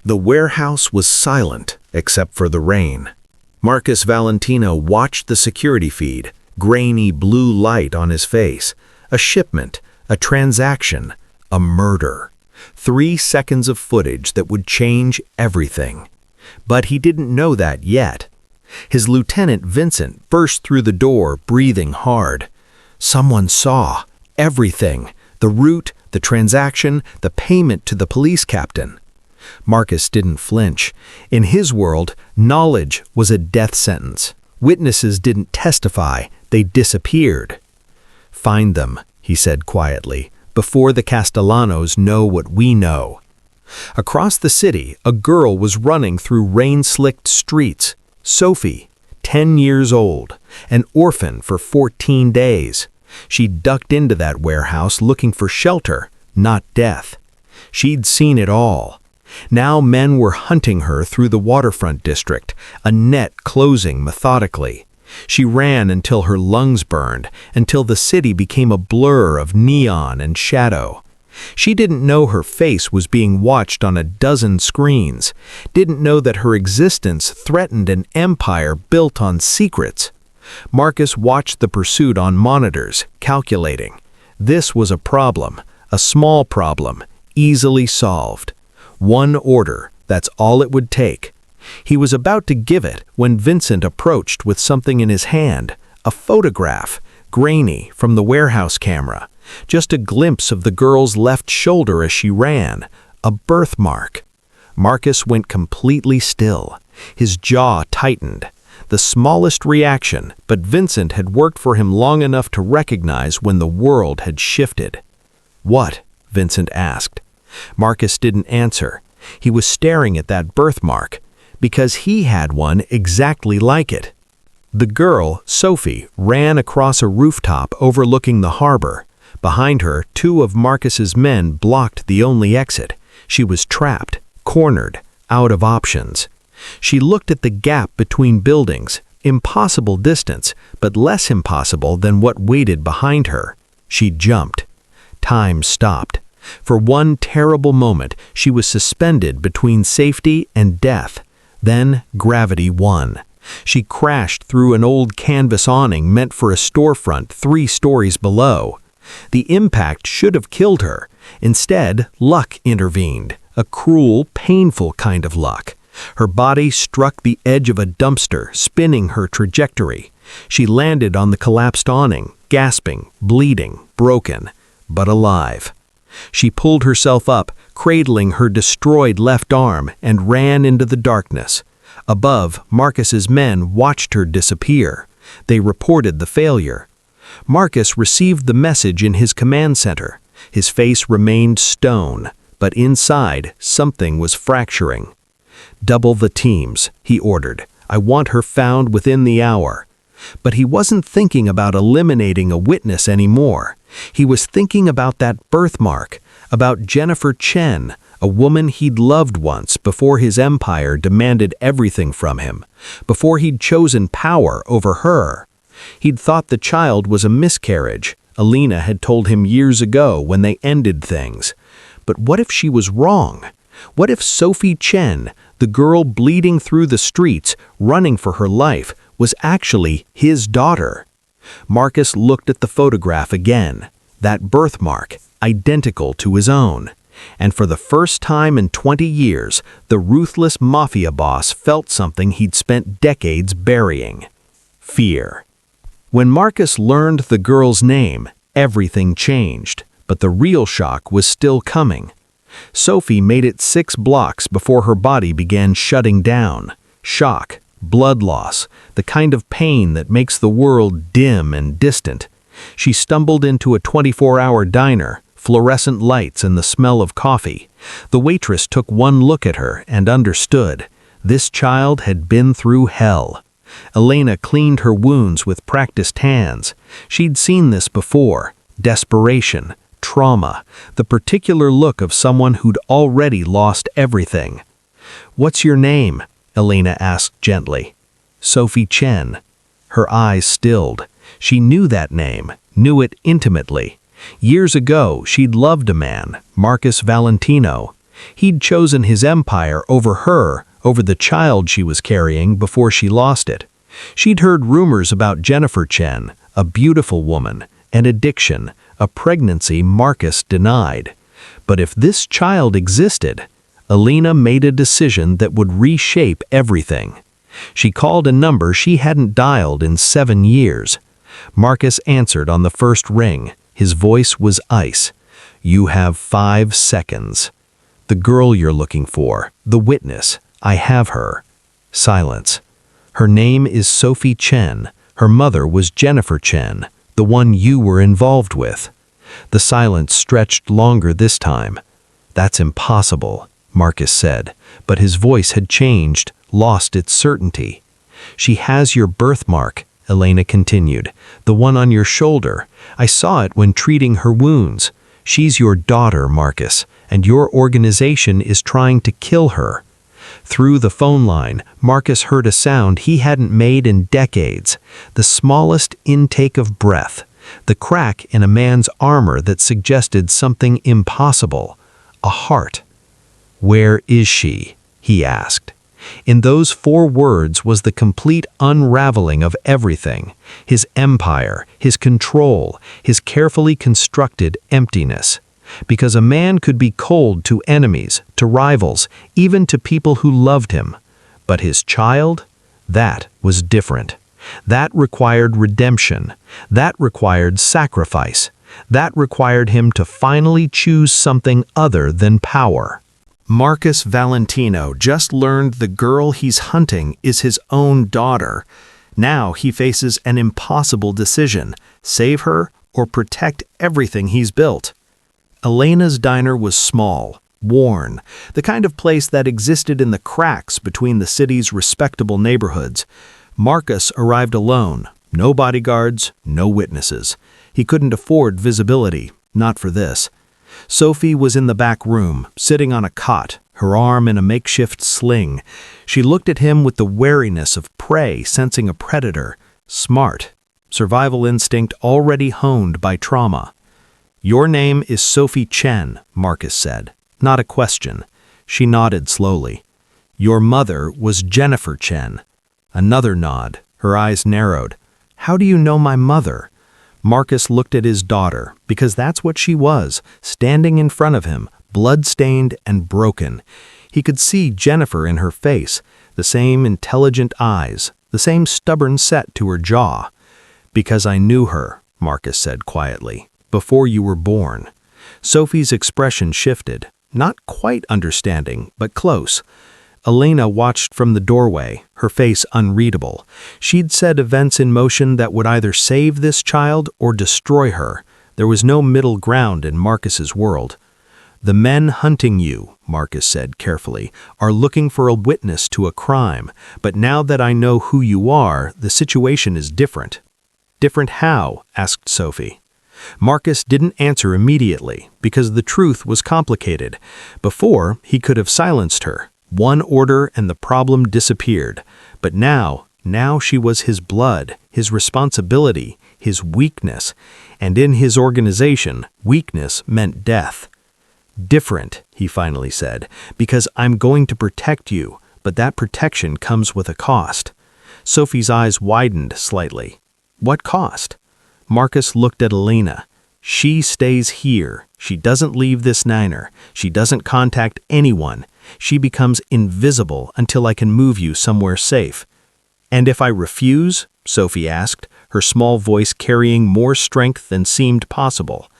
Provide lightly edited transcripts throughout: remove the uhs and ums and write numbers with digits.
The warehouse was silent, except for the rain. Marcus Valentino watched the security feed, grainy blue light on his face. A shipment, a transaction, a murder. 3 seconds of footage that would change everything. But he didn't know that yet. His lieutenant Vincent burst through the door, breathing hard. Someone saw everything, the route, the transaction, the payment to the police captain. Marcus didn't flinch. In his world, knowledge was a death sentence. Witnesses didn't testify, they disappeared. "Find them," he said quietly, "before the Castellanos know what we know." Across the city, a girl was running through rain-slicked streets. Sophie, 10 years old, an orphan for 14 days. She ducked into that warehouse looking for shelter, not death. She'd seen it all. Now men were hunting her through the waterfront district, a net closing methodically. She ran until her lungs burned, until the city became a blur of neon and shadow. She didn't know her face was being watched on a dozen screens, didn't know that her existence threatened an empire built on secrets. Marcus watched the pursuit on monitors, calculating. This was a problem, a small problem, easily solved. One order, that's all it would take. He was about to give it when Vincent approached with something in his hand, a photograph, grainy, from the warehouse camera. Just a glimpse of the girl's left shoulder as she ran, a birthmark. Marcus went completely still. His jaw tightened. The smallest reaction, but Vincent had worked for him long enough to recognize when the world had shifted. "What?" Vincent asked. Marcus didn't answer. He was staring at that birthmark, because he had one exactly like it. The girl, Sophie, ran across a rooftop overlooking the harbor. Behind her, 2 of Marcus's men blocked the only exit. She was trapped, cornered, out of options. She looked at the gap between buildings, impossible distance, but less impossible than what waited behind her. She jumped. Time stopped. For one terrible moment, she was suspended between safety and death. Then gravity won. She crashed through an old canvas awning meant for a storefront 3 stories below. The impact should have killed her. Instead, luck intervened, a cruel, painful kind of luck. Her body struck the edge of a dumpster, spinning her trajectory. She landed on the collapsed awning, gasping, bleeding, broken, but alive. She pulled herself up, cradling her destroyed left arm, and ran into the darkness. Above, Marcus's men watched her disappear. They reported the failure. Marcus received the message in his command center. His face remained stone, but inside, something was fracturing. "Double the teams," he ordered. "I want her found within the hour." But he wasn't thinking about eliminating a witness anymore. He was thinking about that birthmark, about Jennifer Chen, a woman he'd loved once before his empire demanded everything from him, before he'd chosen power over her. He'd thought the child was a miscarriage. Alina had told him years ago when they ended things. But what if she was wrong? What if Sophie Chen, the girl bleeding through the streets, running for her life, was actually his daughter? Marcus looked at the photograph again, that birthmark, identical to his own. And for the first time in 20 years, the ruthless Mafia boss felt something he'd spent decades burying: fear. When Marcus learned the girl's name, everything changed, but the real shock was still coming. Sophie made it 6 blocks before her body began shutting down. Shock, blood loss, the kind of pain that makes the world dim and distant. She stumbled into a 24-hour diner, fluorescent lights and the smell of coffee. The waitress took one look at her and understood. This child had been through hell. Elena cleaned her wounds with practiced hands. She'd seen this before: desperation, trauma, the particular look of someone who'd already lost everything. "What's your name?" Elena asked gently. "Sophie Chen." Her eyes stilled. She knew that name, knew it intimately. Years ago, she'd loved a man, Marcus Valentino. He'd chosen his empire over her, over the child she was carrying before she lost it. She'd heard rumors about Jennifer Chen, a beautiful woman, an addiction, a pregnancy Marcus denied. But if this child existed, Elena made a decision that would reshape everything. She called a number she hadn't dialed in 7 years. Marcus answered on the first ring. His voice was ice. "You have 5 seconds. The girl you're looking for, the witness, I have her." Silence. "Her name is Sophie Chen. Her mother was Jennifer Chen, the one you were involved with." The silence stretched longer this time. "That's impossible," Marcus said, but his voice had changed, lost its certainty. "She has your birthmark," Elena continued, "the one on your shoulder. I saw it when treating her wounds. She's your daughter, Marcus, and your organization is trying to kill her." Through the phone line, Marcus heard a sound he hadn't made in decades, the smallest intake of breath, the crack in a man's armor that suggested something impossible, a heart. "Where is she?" he asked. In those 4 words was the complete unraveling of everything, his empire, his control, his carefully constructed emptiness. Because a man could be cold to enemies, to rivals, even to people who loved him. But his child? That was different. That required redemption. That required sacrifice. That required him to finally choose something other than power. Marcus Valentino just learned the girl he's hunting is his own daughter. Now he faces an impossible decision: save her or protect everything he's built. Elena's diner was small, worn, the kind of place that existed in the cracks between the city's respectable neighborhoods. Marcus arrived alone, no bodyguards, no witnesses. He couldn't afford visibility, not for this. Sophie was in the back room, sitting on a cot, her arm in a makeshift sling. She looked at him with the wariness of prey sensing a predator. Smart. Survival instinct already honed by trauma. "Your name is Sophie Chen," Marcus said. Not a question. She nodded slowly. "Your mother was Jennifer Chen." Another nod. Her eyes narrowed. "How do you know my mother?" Marcus looked at his daughter, because that's what she was, standing in front of him, blood-stained and broken. He could see Jennifer in her face, the same intelligent eyes, the same stubborn set to her jaw. "Because I knew her," Marcus said quietly, "before you were born." Sophie's expression shifted, not quite understanding, but close. Elena watched from the doorway, her face unreadable. She'd set events in motion that would either save this child or destroy her. There was no middle ground in Marcus's world. "The men hunting you," Marcus said carefully, "are looking for a witness to a crime. But now that I know who you are, the situation is different." "Different how?" asked Sophie. Marcus didn't answer immediately, because the truth was complicated. Before, he could have silenced her. One order and the problem disappeared. But now she was his blood, his responsibility, his weakness. And in his organization, weakness meant death. "Different," he finally said, "because I'm going to protect you, but that protection comes with a cost." Sophie's eyes widened slightly. "What cost?" Marcus looked at Elena. "She stays here. She doesn't leave this diner. She doesn't contact anyone. She becomes invisible until I can move you somewhere safe." "And if I refuse?" Sophie asked, her small voice carrying more strength than seemed possible.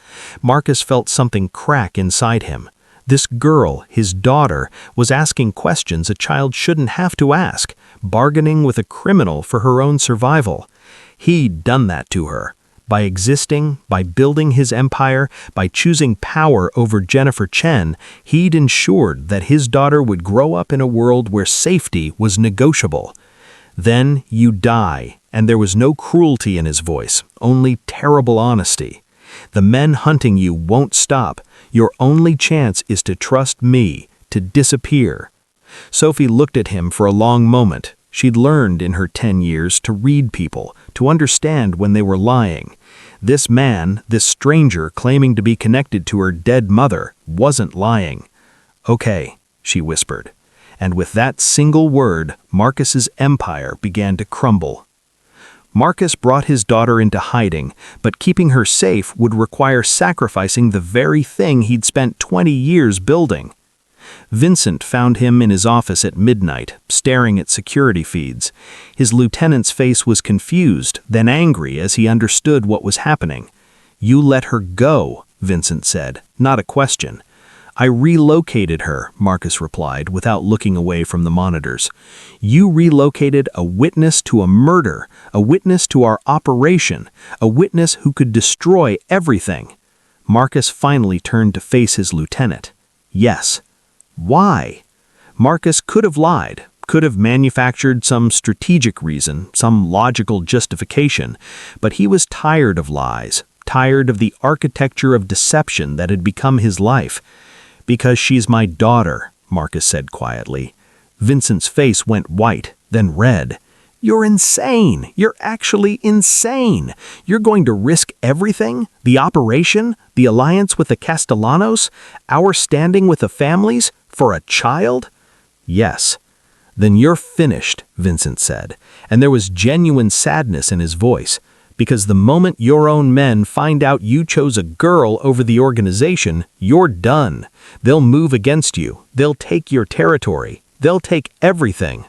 Marcus felt something crack inside him. This girl, his daughter, was asking questions a child shouldn't have to ask, bargaining with a criminal for her own survival. He'd done that to her. By existing, by building his empire, by choosing power over Jennifer Chen, he'd ensured that his daughter would grow up in a world where safety was negotiable. "Then you die," and there was no cruelty in his voice, only terrible honesty. "The men hunting you won't stop. Your only chance is to trust me, to disappear." Sophie looked at him for a long moment. She'd learned in her 10 years to read people, to understand when they were lying. This man, this stranger claiming to be connected to her dead mother, wasn't lying. "Okay," she whispered. And with that single word, Marcus's empire began to crumble. Marcus brought his daughter into hiding, but keeping her safe would require sacrificing the very thing he'd spent 20 years building. Vincent found him in his office at midnight, staring at security feeds. His lieutenant's face was confused, then angry as he understood what was happening. "You let her go," Vincent said, not a question. "I relocated her," Marcus replied, without looking away from the monitors. "You relocated a witness to a murder, a witness to our operation, a witness who could destroy everything." Marcus finally turned to face his lieutenant. Yes. Why? Marcus could have lied, could have manufactured some strategic reason, some logical justification, but he was tired of lies, tired of the architecture of deception that had become his life. "Because she's my daughter," Marcus said quietly. Vincent's face went white, then red. "You're insane! You're actually insane! You're going to risk everything? The operation? The alliance with the Castellanos? Our standing with the families? For a child?" "Yes." "Then you're finished," Vincent said, and there was genuine sadness in his voice. "Because the moment your own men find out you chose a girl over the organization, you're done. They'll move against you. They'll take your territory. They'll take everything."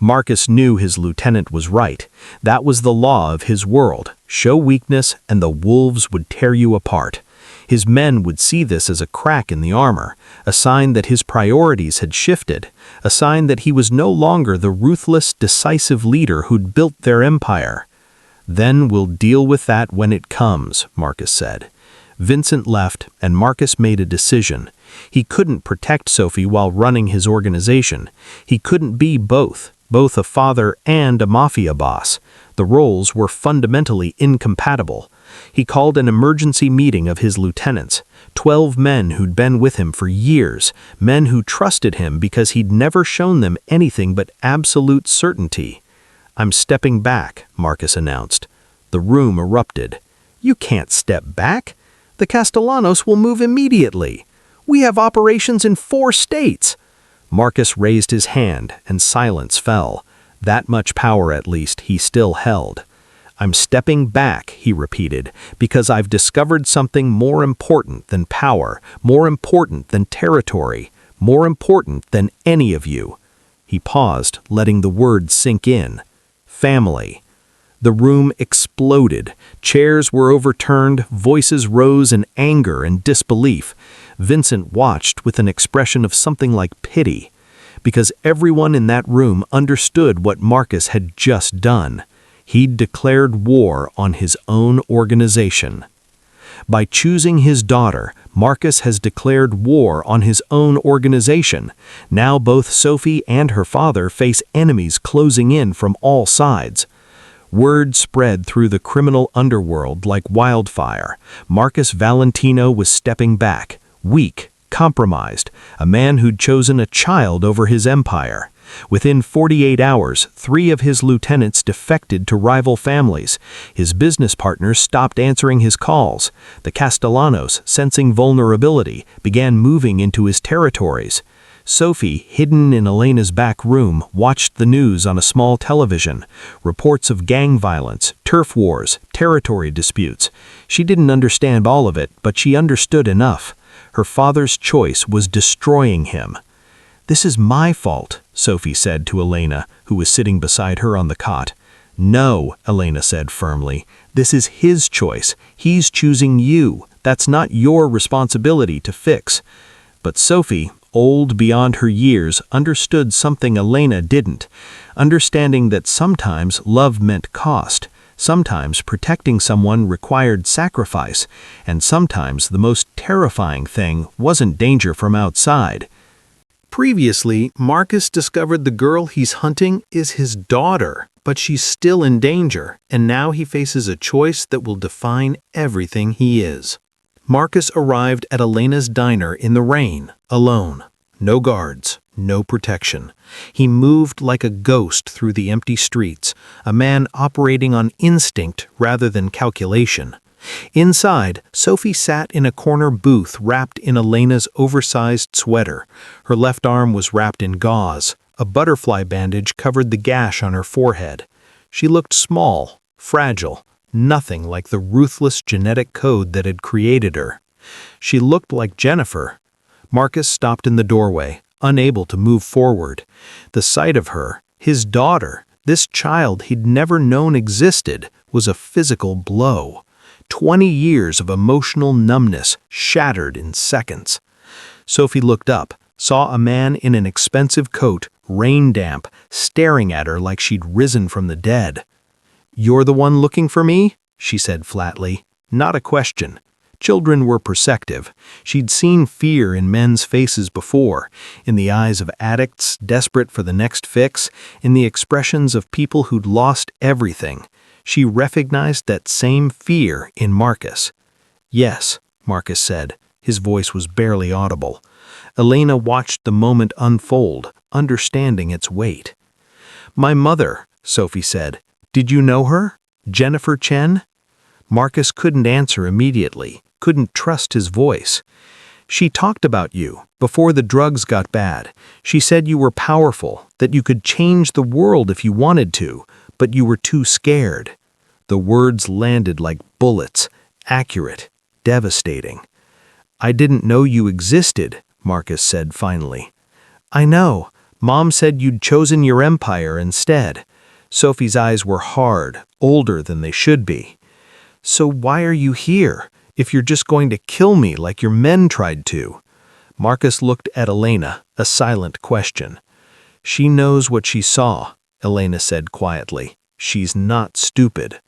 Marcus knew his lieutenant was right. That was the law of his world. Show weakness and the wolves would tear you apart. His men would see this as a crack in the armor, a sign that his priorities had shifted, a sign that he was no longer the ruthless, decisive leader who'd built their empire. "Then we'll deal with that when it comes," Marcus said. Vincent left, and Marcus made a decision. He couldn't protect Sophie while running his organization. He couldn't be both a father and a mafia boss. The roles were fundamentally incompatible. He called an emergency meeting of his lieutenants, 12 men who'd been with him for years, men who trusted him because he'd never shown them anything but absolute certainty. "I'm stepping back," Marcus announced. The room erupted. "You can't step back. The Castellanos will move immediately. We have operations in 4 states. Marcus raised his hand, and silence fell. That much power, at least, he still held. "I'm stepping back," he repeated, "because I've discovered something more important than power, more important than territory, more important than any of you." He paused, letting the words sink in. "Family." The room exploded. Chairs were overturned, voices rose in anger and disbelief. Vincent watched with an expression of something like pity, because everyone in that room understood what Marcus had just done. He'd declared war on his own organization. By choosing his daughter, Marcus has declared war on his own organization. Now both Sophie and her father face enemies closing in from all sides. Word spread through the criminal underworld like wildfire. Marcus Valentino was stepping back, weak, compromised, a man who'd chosen a child over his empire. Within 48 hours, 3 of his lieutenants defected to rival families. His business partners stopped answering his calls. The Castellanos, sensing vulnerability, began moving into his territories. Sophie, hidden in Elena's back room, watched the news on a small television. Reports of gang violence, turf wars, territory disputes. She didn't understand all of it, but she understood enough. Her father's choice was destroying him. "This is my fault," Sophie said to Elena, who was sitting beside her on the cot. "No," Elena said firmly. "This is his choice. He's choosing you. That's not your responsibility to fix." But Sophie, old beyond her years, understood something Elena didn't. Understanding that sometimes love meant cost. Sometimes protecting someone required sacrifice. And sometimes the most terrifying thing wasn't danger from outside. Previously, Marcus discovered the girl he's hunting is his daughter, but she's still in danger, and now he faces a choice that will define everything he is. Marcus arrived at Elena's diner in the rain, alone. No guards, no protection. He moved like a ghost through the empty streets, a man operating on instinct rather than calculation. Inside, Sophie sat in a corner booth wrapped in Elena's oversized sweater. Her left arm was wrapped in gauze. A butterfly bandage covered the gash on her forehead. She looked small, fragile, nothing like the ruthless genetic code that had created her. She looked like Jennifer. Marcus stopped in the doorway, unable to move forward. The sight of her, his daughter, this child he'd never known existed, was a physical blow. 20 years of emotional numbness shattered in seconds. Sophie looked up, saw a man in an expensive coat, rain-damp, staring at her like she'd risen from the dead. "You're the one looking for me?" she said flatly. Not a question. Children were perceptive. She'd seen fear in men's faces before, in the eyes of addicts desperate for the next fix, in the expressions of people who'd lost everything. She recognized that same fear in Marcus. "Yes," Marcus said. His voice was barely audible. Elena watched the moment unfold, understanding its weight. "My mother," Sophie said. "Did you know her? Jennifer Chen?" Marcus couldn't answer immediately, couldn't trust his voice. "She talked about you, before the drugs got bad. She said you were powerful, that you could change the world if you wanted to, but you were too scared." The words landed like bullets, accurate, devastating. "I didn't know you existed," Marcus said finally. "I know. Mom said you'd chosen your empire instead." Sophie's eyes were hard, older than they should be. "So why are you here, if you're just going to kill me like your men tried to?" Marcus looked at Elena, a silent question. "She knows what she saw," Elena said quietly. "She's not stupid."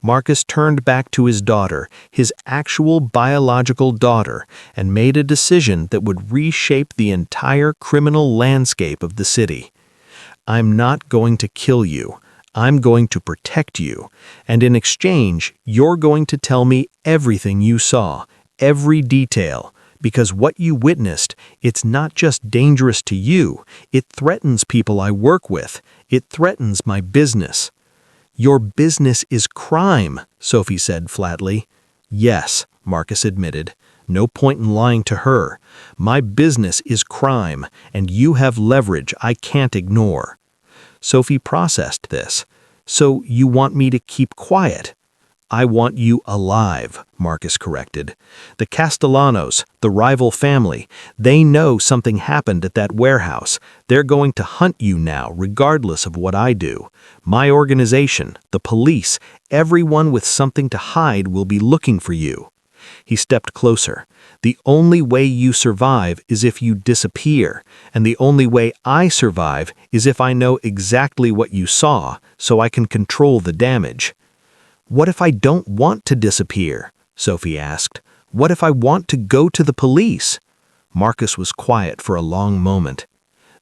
Marcus turned back to his daughter, his actual biological daughter, and made a decision that would reshape the entire criminal landscape of the city. "I'm not going to kill you. I'm going to protect you. And in exchange, you're going to tell me everything you saw, every detail. Because what you witnessed, it's not just dangerous to you, it threatens people I work with. It threatens my business." "Your business is crime," Sophie said flatly. "Yes," Marcus admitted. "No point in lying to her. My business is crime, and you have leverage I can't ignore." Sophie processed this. "So you want me to keep quiet?" "I want you alive," Marcus corrected. "The Castellanos, the rival family, they know something happened at that warehouse. They're going to hunt you now, regardless of what I do. My organization, the police, everyone with something to hide will be looking for you." He stepped closer. "The only way you survive is if you disappear, and the only way I survive is if I know exactly what you saw, so I can control the damage." "What if I don't want to disappear?" Sophie asked. "What if I want to go to the police?" Marcus was quiet for a long moment.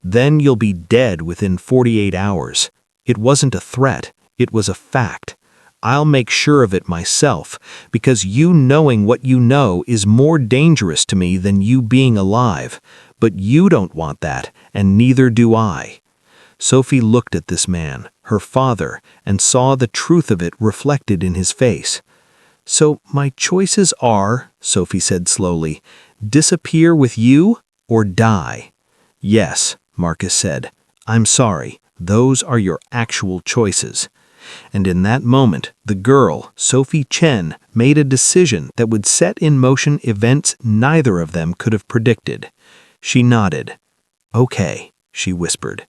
"Then you'll be dead within 48 hours. It wasn't a threat, it was a fact. I'll make sure of it myself, because you knowing what you know is more dangerous to me than you being alive. But you don't want that, and neither do I." Sophie looked at this man, her father, and saw the truth of it reflected in his face. "So my choices are," Sophie said slowly, "disappear with you or die." "Yes," Marcus said. "I'm sorry, those are your actual choices." And in that moment, the girl, Sophie Chen, made a decision that would set in motion events neither of them could have predicted. She nodded. "Okay," she whispered.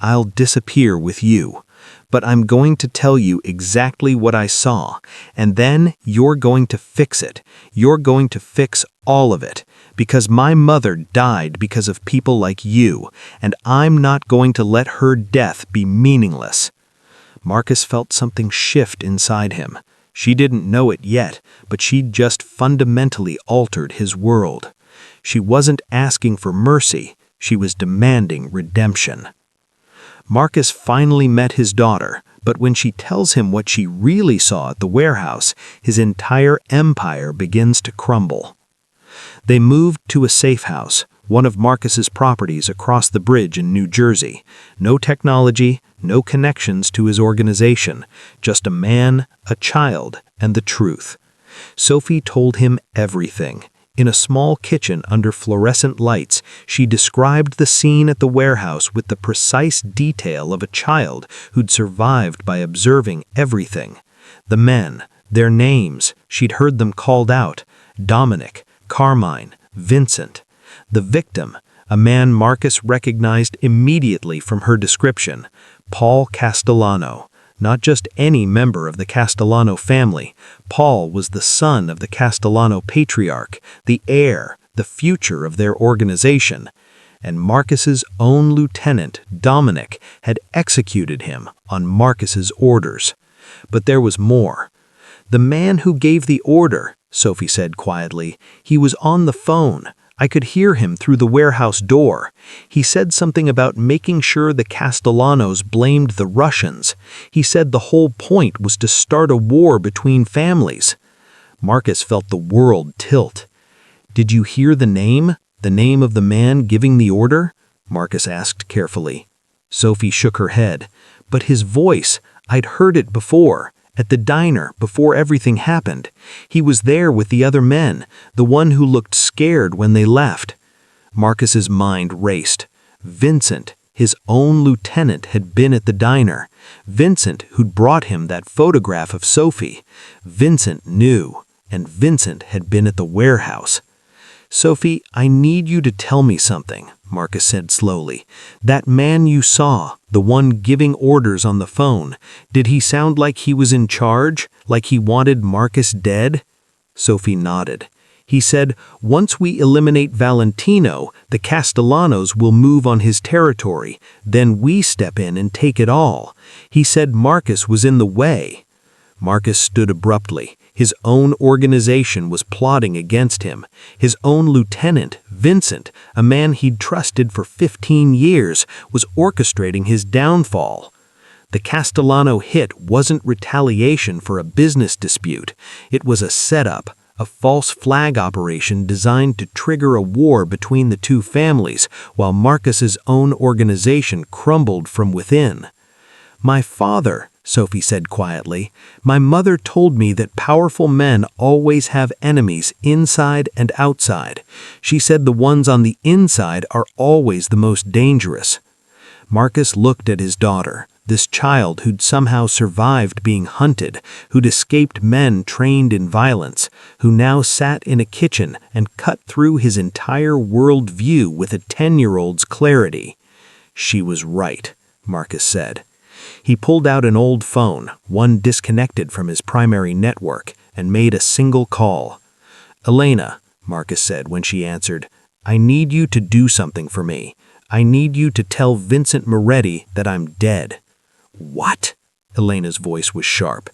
"I'll disappear with you, but I'm going to tell you exactly what I saw, and then you're going to fix it. You're going to fix all of it, because my mother died because of people like you, and I'm not going to let her death be meaningless." Marcus felt something shift inside him. She didn't know it yet, but she'd just fundamentally altered his world. She wasn't asking for mercy, she was demanding redemption. Marcus finally met his daughter, but when she tells him what she really saw at the warehouse, his entire empire begins to crumble. They moved to a safe house, one of Marcus's properties across the bridge in New Jersey. No technology, no connections to his organization, just a man, a child, and the truth. Sophie told him everything. In a small kitchen under fluorescent lights, she described the scene at the warehouse with the precise detail of a child who'd survived by observing everything. The men, their names, she'd heard them called out: Dominic, Carmine, Vincent. The victim, a man Marcus recognized immediately from her description: Paul Castellano. Not just any member of the Castellano family. Paul was the son of the Castellano patriarch, the heir, the future of their organization. And Marcus's own lieutenant, Dominic, had executed him on Marcus's orders. But there was more. The man who gave the order, Sophie said quietly, he was on the phone. I could hear him through the warehouse door. He said something about making sure the Castellanos blamed the Russians. He said the whole point was to start a war between families. Marcus felt the world tilt. Did you hear the name? The name of the man giving the order? Marcus asked carefully. Sophie shook her head. But his voice, I'd heard it before. At the diner, before everything happened. He was there with the other men, the one who looked scared when they left. Marcus's mind raced. Vincent, his own lieutenant, had been at the diner. Vincent, who'd brought him that photograph of Sophie. Vincent knew, and Vincent had been at the warehouse. Sophie, I need you to tell me something, Marcus said slowly. That man you saw, the one giving orders on the phone, did he sound like he was in charge, like he wanted Marcus dead? Sophie nodded. He said, once we eliminate Valentino, the Castellanos will move on his territory, then we step in and take it all. He said Marcus was in the way. Marcus stood abruptly. His own organization was plotting against him. His own lieutenant, Vincent, a man he'd trusted for 15 years, was orchestrating his downfall. The Castellano hit wasn't retaliation for a business dispute. It was a setup, a false flag operation designed to trigger a war between the two families, while Marcus's own organization crumbled from within. My father, Sophie said quietly, my mother told me that powerful men always have enemies inside and outside. She said the ones on the inside are always the most dangerous. Marcus looked at his daughter, this child who'd somehow survived being hunted, who'd escaped men trained in violence, who now sat in a kitchen and cut through his entire world view with a 10-year-old's clarity. She was right, Marcus said. He pulled out an old phone, one disconnected from his primary network, and made a single call. Elena, Marcus said when she answered, I need you to do something for me. I need you to tell Vincent Moretti that I'm dead. What? Elena's voice was sharp.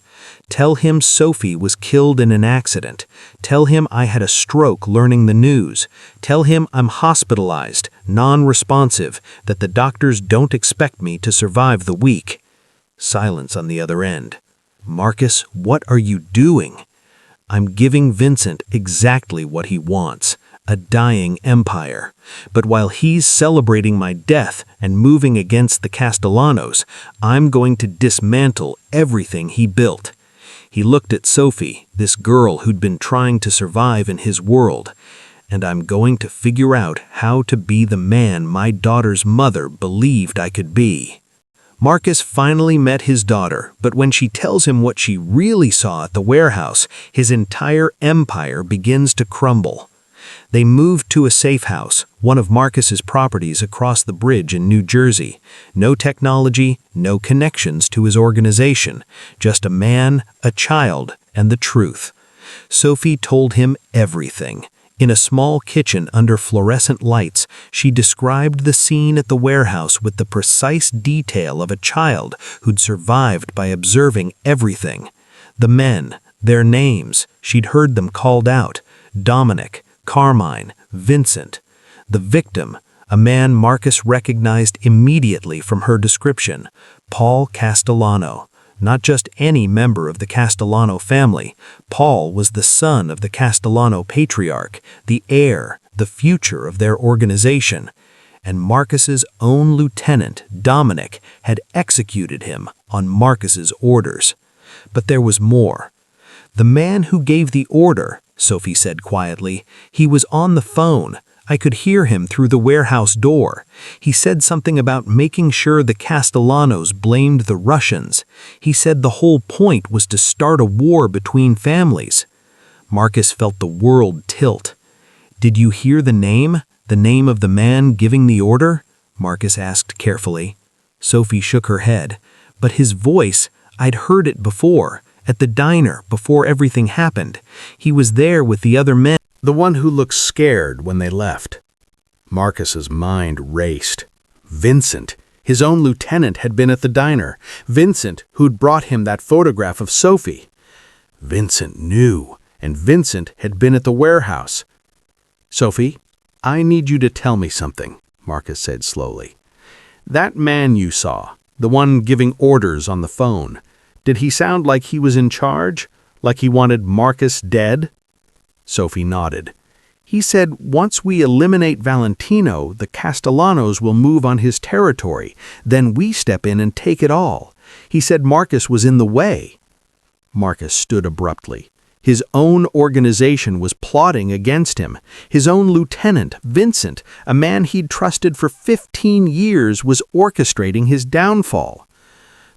Tell him Sophie was killed in an accident. Tell him I had a stroke learning the news. Tell him I'm hospitalized, non-responsive, that the doctors don't expect me to survive the week. Silence on the other end. Marcus, what are you doing? I'm giving Vincent exactly what he wants, a dying empire. But while he's celebrating my death and moving against the Castellanos, I'm going to dismantle everything he built. He looked at Sophie, this girl who'd been trying to survive in his world, and I'm going to figure out how to be the man my daughter's mother believed I could be. Marcus finally met his daughter, but when she tells him what she really saw at the warehouse, his entire empire begins to crumble. They moved to a safe house, one of Marcus's properties across the bridge in New Jersey. No technology, no connections to his organization, just a man, a child, and the truth. Sophie told him everything. In a small kitchen under fluorescent lights, she described the scene at the warehouse with the precise detail of a child who'd survived by observing everything. The men, their names, she'd heard them called out: Dominic, Carmine, Vincent. The victim, a man Marcus recognized immediately from her description: Paul Castellano. Not just any member of the Castellano family. Paul was the son of the Castellano patriarch, the heir, the future of their organization. And Marcus's own lieutenant, Dominic, had executed him on Marcus's orders. But there was more. "The man who gave the order," Sophie said quietly. "He was on the phone. I could hear him through the warehouse door. He said something about making sure the Castellanos blamed the Russians. He said the whole point was to start a war between families." Marcus felt the world tilt. "Did you hear the name? The name of the man giving the order?" Marcus asked carefully. Sophie shook her head. "But his voice, I'd heard it before, at the diner, before everything happened. He was there with the other men." The one who looked scared when they left. Marcus's mind raced. Vincent, his own lieutenant, had been at the diner. Vincent, who'd brought him that photograph of Sophie. Vincent knew, and Vincent had been at the warehouse. "Sophie, I need you to tell me something," Marcus said slowly. "That man you saw, the one giving orders on the phone, did he sound like he was in charge? Like he wanted Marcus dead?" Sophie nodded. "He said once we eliminate Valentino, the Castellanos will move on his territory. Then we step in and take it all. He said Marcus was in the way." Marcus stood abruptly. His own organization was plotting against him. His own lieutenant, Vincent, a man he'd trusted for 15 years, was orchestrating his downfall.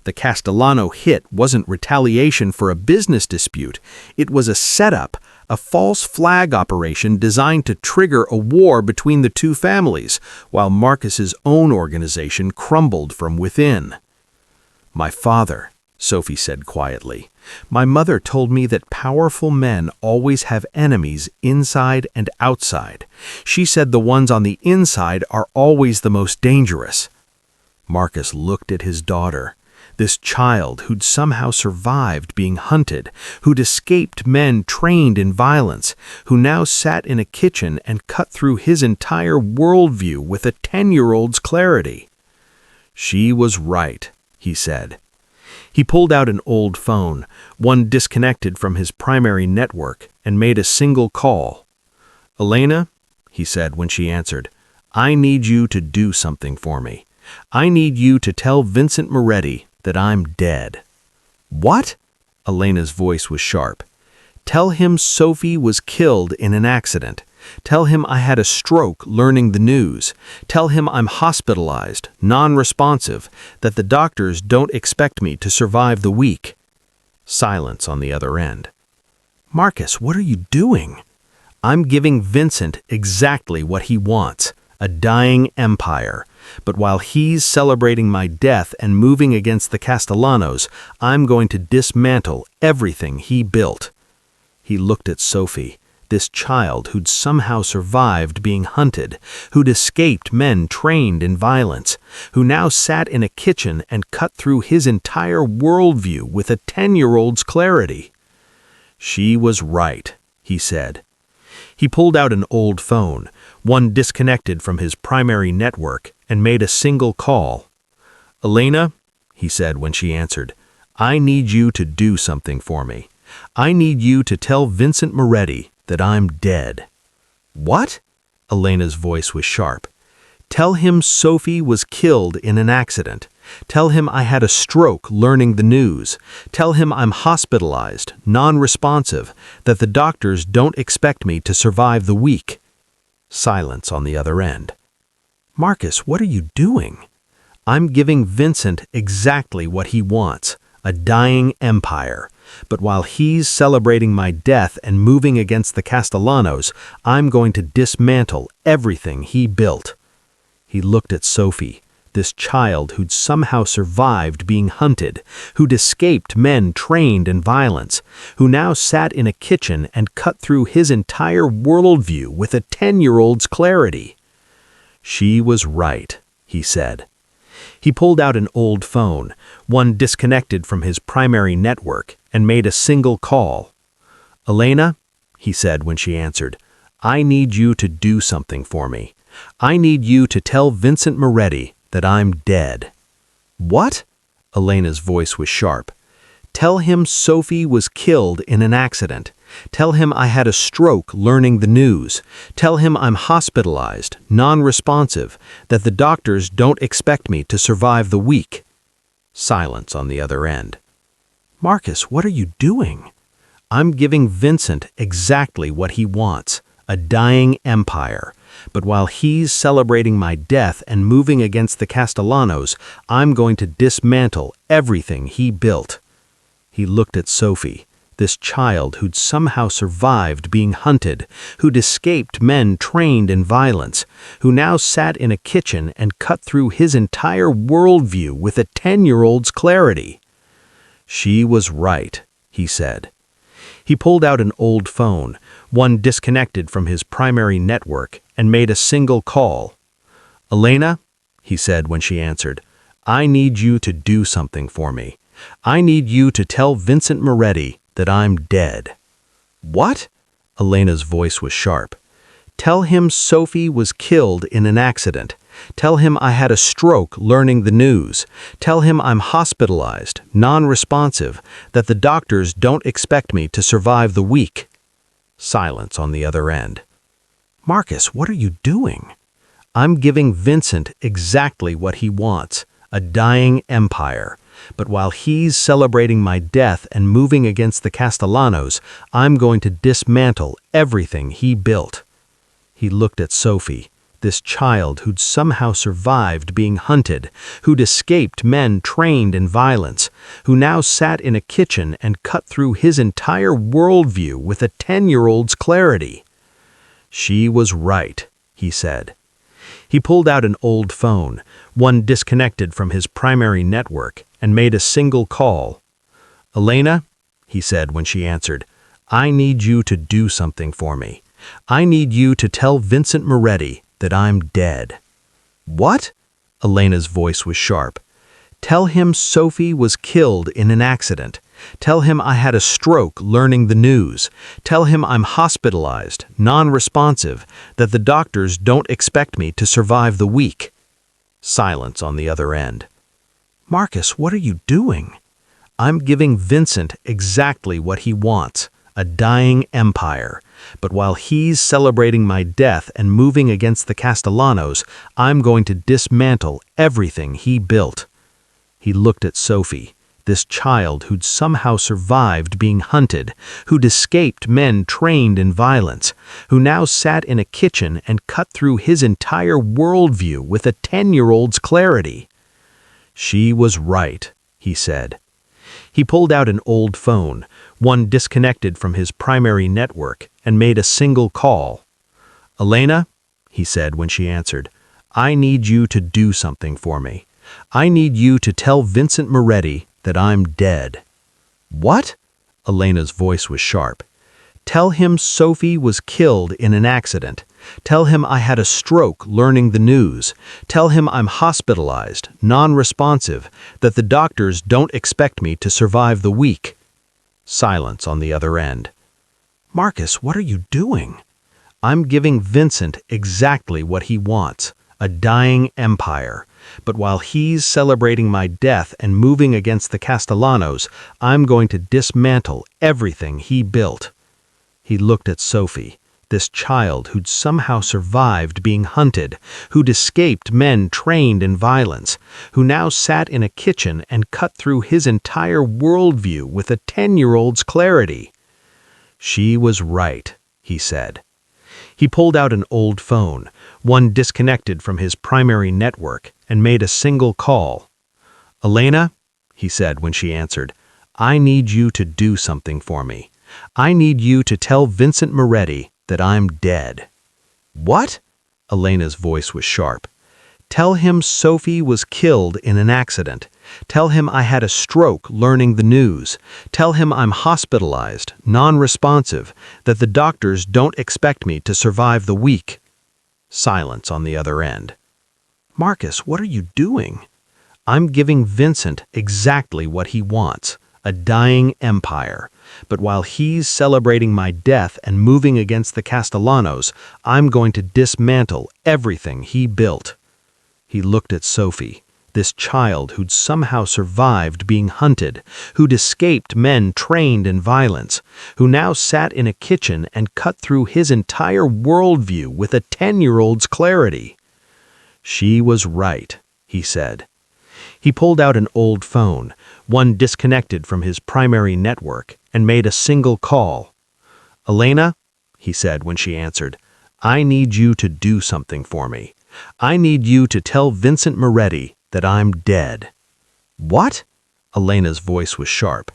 The Castellano hit wasn't retaliation for a business dispute. It was a setup, a false flag operation designed to trigger a war between the two families, while Marcus's own organization crumbled from within. "My father," Sophie said quietly, "my mother told me that powerful men always have enemies inside and outside. She said the ones on the inside are always the most dangerous." Marcus looked at his daughter. This child who'd somehow survived being hunted, who'd escaped men trained in violence, who now sat in a kitchen and cut through his entire worldview with a 10-year-old's clarity. "She was right," he said. He pulled out an old phone, one disconnected from his primary network, and made a single call. "Elena," he said when she answered, "I need you to do something for me. I need you to tell Vincent Moretti that I'm dead." "What?" Elena's voice was sharp. "Tell him Sophie was killed in an accident. Tell him I had a stroke learning the news. Tell him I'm hospitalized, non-responsive, that the doctors don't expect me to survive the week." Silence on the other end. "Marcus, what are you doing?" "I'm giving Vincent exactly what he wants, a dying empire. But while he's celebrating my death and moving against the Castellanos, I'm going to dismantle everything he built." He looked at Sophie, this child who'd somehow survived being hunted, who'd escaped men trained in violence, who now sat in a kitchen and cut through his entire worldview with a 10-year-old's clarity. "She was right," he said. He pulled out an old phone, one disconnected from his primary network, and made a single call. "Elena," he said when she answered, "I need you to do something for me. I need you to tell Vincent Moretti that I'm dead." "What?" Elena's voice was sharp. "Tell him Sophie was killed in an accident. Tell him I had a stroke learning the news. Tell him I'm hospitalized, non-responsive, that the doctors don't expect me to survive the week." Silence on the other end. "Marcus, what are you doing?" "I'm giving Vincent exactly what he wants, a dying empire. But while he's celebrating my death and moving against the Castellanos, I'm going to dismantle everything he built." He looked at Sophie, this child who'd somehow survived being hunted, who'd escaped men trained in violence, who now sat in a kitchen and cut through his entire worldview with a 10-year-old's clarity. "She was right," he said. He pulled out an old phone, one disconnected from his primary network, and made a single call. "Elena," he said when she answered, "I need you to do something for me. I need you to tell Vincent Moretti that I'm dead." "What?" Elena's voice was sharp. "Tell him Sophie was killed in an accident. Tell him I had a stroke learning the news. Tell him I'm hospitalized, non-responsive, that the doctors don't expect me to survive the week." Silence on the other end. "Marcus, what are you doing?" I'm giving Vincent exactly what he wants, a dying empire. But while he's celebrating my death and moving against the Castellanos, I'm going to dismantle everything he built." He looked at Sophie, this child who'd somehow survived being hunted, who'd escaped men trained in violence, who now sat in a kitchen and cut through his entire worldview with a 10-year-old's clarity. "She was right," he said. He pulled out an old phone, one disconnected from his primary network, and made a single call. "Elena," he said when she answered, "I need you to do something for me. I need you to tell Vincent Moretti that I'm dead." "What?" Elena's voice was sharp. "Tell him Sophie was killed in an accident. Tell him I had a stroke learning the news. Tell him I'm hospitalized, non-responsive, that the doctors don't expect me to survive the week." Silence on the other end. "Marcus, what are you doing?" "I'm giving Vincent exactly what he wants, a dying empire. But while he's celebrating my death and moving against the Castellanos, I'm going to dismantle everything he built." He looked at Sophie, this child who'd somehow survived being hunted, who'd escaped men trained in violence, who now sat in a kitchen and cut through his entire worldview with a 10-year-old's clarity. "She was right," he said. He pulled out an old phone, one disconnected from his primary network, and made a single call. "Elena," he said when she answered, "I need you to do something for me. I need you to tell Vincent Moretti that I'm dead." "What?" Elena's voice was sharp. "Tell him Sophie was killed in an accident. Tell him I had a stroke learning the news. Tell him I'm hospitalized, non-responsive, that the doctors don't expect me to survive the week." Silence on the other end. "Marcus, what are you doing?" "I'm giving Vincent exactly what he wants, a dying empire. But while he's celebrating my death and moving against the Castellanos, I'm going to dismantle everything he built." He looked at Sophie, this child who'd somehow survived being hunted, who'd escaped men trained in violence, who now sat in a kitchen and cut through his entire worldview with a 10-year-old's clarity. "She was right," he said. He pulled out an old phone, one disconnected from his primary network, and made a single call. "Elena," he said when she answered, "I need you to do something for me. I need you to tell Vincent Moretti that I'm dead." "What?" Elena's voice was sharp. "Tell him Sophie was killed in an accident. Tell him I had a stroke learning the news. Tell him I'm hospitalized, non-responsive, that the doctors don't expect me to survive the week." Silence on the other end. "Marcus, what are you doing?" "I'm giving Vincent exactly what he wants, a dying empire. But while he's celebrating my death and moving against the Castellanos, I'm going to dismantle everything he built." He looked at Sophie, this child who'd somehow survived being hunted, who'd escaped men trained in violence, who now sat in a kitchen and cut through his entire worldview with a 10-year-old's clarity. "She was right," he said. He pulled out an old phone, one disconnected from his primary network, and made a single call. "Elena," he said when she answered, "I need you to do something for me. I need you to tell Vincent Moretti that I'm dead." "What?" Elena's voice was sharp. "Tell him Sophie was killed in an accident. Tell him I had a stroke learning the news. Tell him I'm hospitalized, non-responsive, that the doctors don't expect me to survive the week." Silence on the other end. "Marcus, what are you doing?" "I'm giving Vincent exactly what he wants, a dying empire. But while he's celebrating my death and moving against the Castellanos, I'm going to dismantle everything he built." He looked at Sophie, this child who'd somehow survived being hunted, who'd escaped men trained in violence, who now sat in a kitchen and cut through his entire worldview with a 10-year-old's clarity. "She was right," he said. He pulled out an old phone, one disconnected from his primary network, and made a single call. "Elena," he said when she answered, "I need you to do something for me. I need you to tell Vincent Moretti that I'm dead." "What?" Elena's voice was sharp.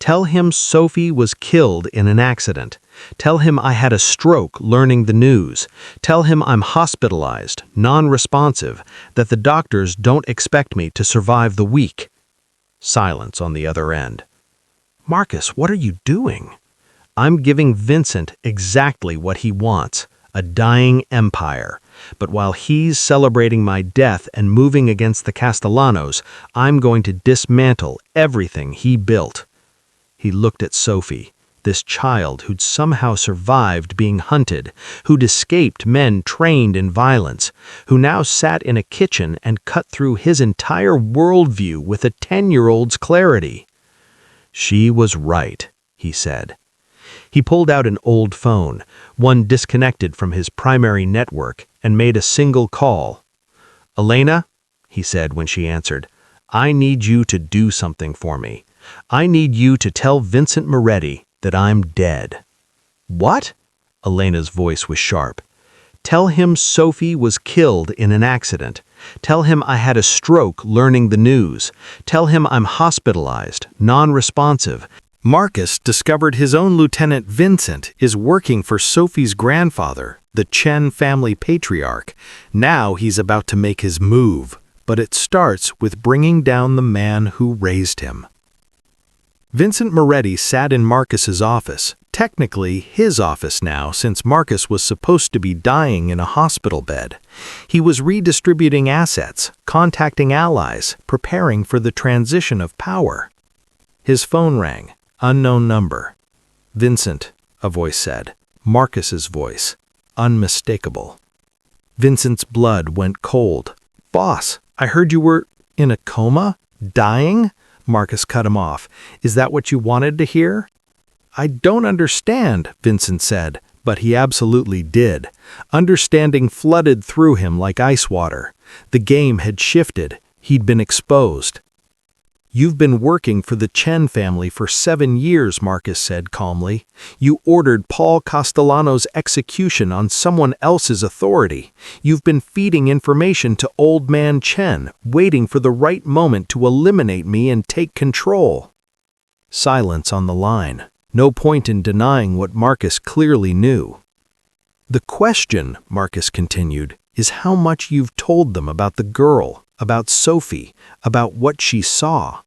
"Tell him Sophie was killed in an accident. Tell him I had a stroke learning the news. Tell him I'm hospitalized, non-responsive, that the doctors don't expect me to survive the week." Silence on the other end. "Marcus, what are you doing?" "I'm giving Vincent exactly what he wants, a dying empire. But while he's celebrating my death and moving against the Castellanos, I'm going to dismantle everything he built." He looked at Sophie, this child who'd somehow survived being hunted, who'd escaped men trained in violence, who now sat in a kitchen and cut through his entire worldview with a 10-year-old's clarity. "She was right," he said. He pulled out an old phone, one disconnected from his primary network, and made a single call. "Elena," he said when she answered, "I need you to do something for me. I need you to tell Vincent Moretti that I'm dead." "What?" Elena's voice was sharp. "Tell him Sophie was killed in an accident. Tell him I had a stroke learning the news. Tell him I'm hospitalized, non-responsive." Marcus discovered his own lieutenant Vincent is working for Sophie's grandfather, the Chen family patriarch. Now he's about to make his move, but it starts with bringing down the man who raised him. Vincent Moretti sat in Marcus's office, technically his office now since Marcus was supposed to be dying in a hospital bed. He was redistributing assets, contacting allies, preparing for the transition of power. His phone rang, unknown number. "Vincent," a voice said. Marcus's voice, unmistakable. Vincent's blood went cold. "Boss, I heard you were in a coma? Dying?" Marcus cut him off. "Is that what you wanted to hear?" "I don't understand," Vincent said, but he absolutely did. Understanding flooded through him like ice water. The game had shifted. He'd been exposed. "You've been working for the Chen family for 7 years, Marcus said calmly. "You ordered Paul Castellano's execution on someone else's authority. You've been feeding information to Old Man Chen, waiting for the right moment to eliminate me and take control." Silence on the line. No point in denying what Marcus clearly knew. "The question," Marcus continued, "is how much you've told them about the girl, about Sophie, about what she saw."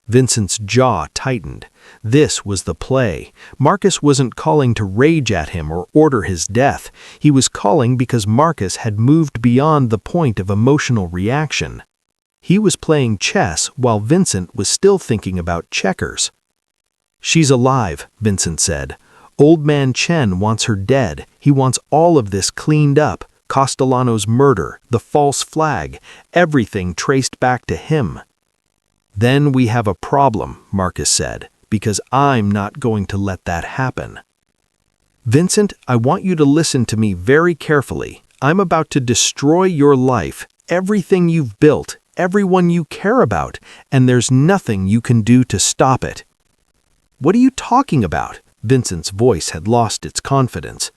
Vincent's jaw tightened. This was the play. Marcus wasn't calling to rage at him or order his death. He was calling because Marcus had moved beyond the point of emotional reaction. He was playing chess while Vincent was still thinking about checkers. "She's alive," Vincent said. "Old Man Chen wants her dead. He wants all of this cleaned up. Castellano's murder, the false flag, everything traced back to him." "Then we have a problem," Marcus said, "because I'm not going to let that happen." "Vincent, I want you to listen to me very carefully. I'm about to destroy your life, everything you've built, everyone you care about, and there's nothing you can do to stop it." "What are you talking about?" Vincent's voice had lost its confidence.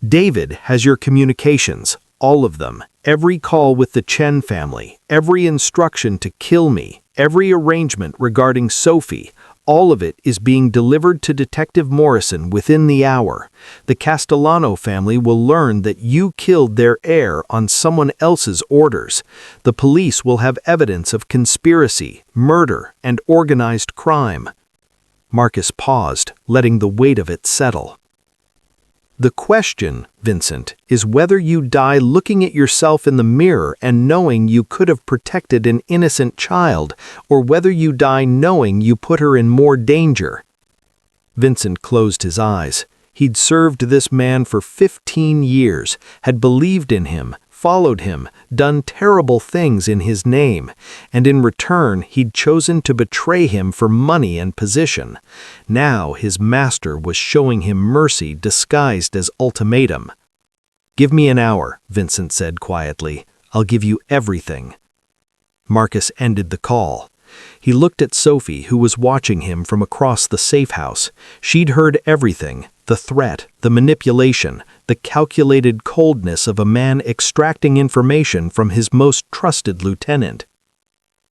"David has your communications, all of them, every call with the Chen family, every instruction to kill me, every arrangement regarding Sophie, all of it is being delivered to Detective Morrison within the hour. The Castellano family will learn that you killed their heir on someone else's orders. The police will have evidence of conspiracy, murder, and organized crime." Marcus paused, letting the weight of it settle. "The question, Vincent, is whether you die looking at yourself in the mirror and knowing you could have protected an innocent child, or whether you die knowing you put her in more danger." Vincent closed his eyes. He'd served this man for 15 years, had believed in him, followed him, done terrible things in his name, and in return he'd chosen to betray him for money and position. Now his master was showing him mercy disguised as ultimatum. "Give me an hour," Vincent said quietly. "I'll give you everything." Marcus ended the call. He looked at Sophie, who was watching him from across the safe house. She'd heard everything, the threat, the manipulation, the calculated coldness of a man extracting information from his most trusted lieutenant.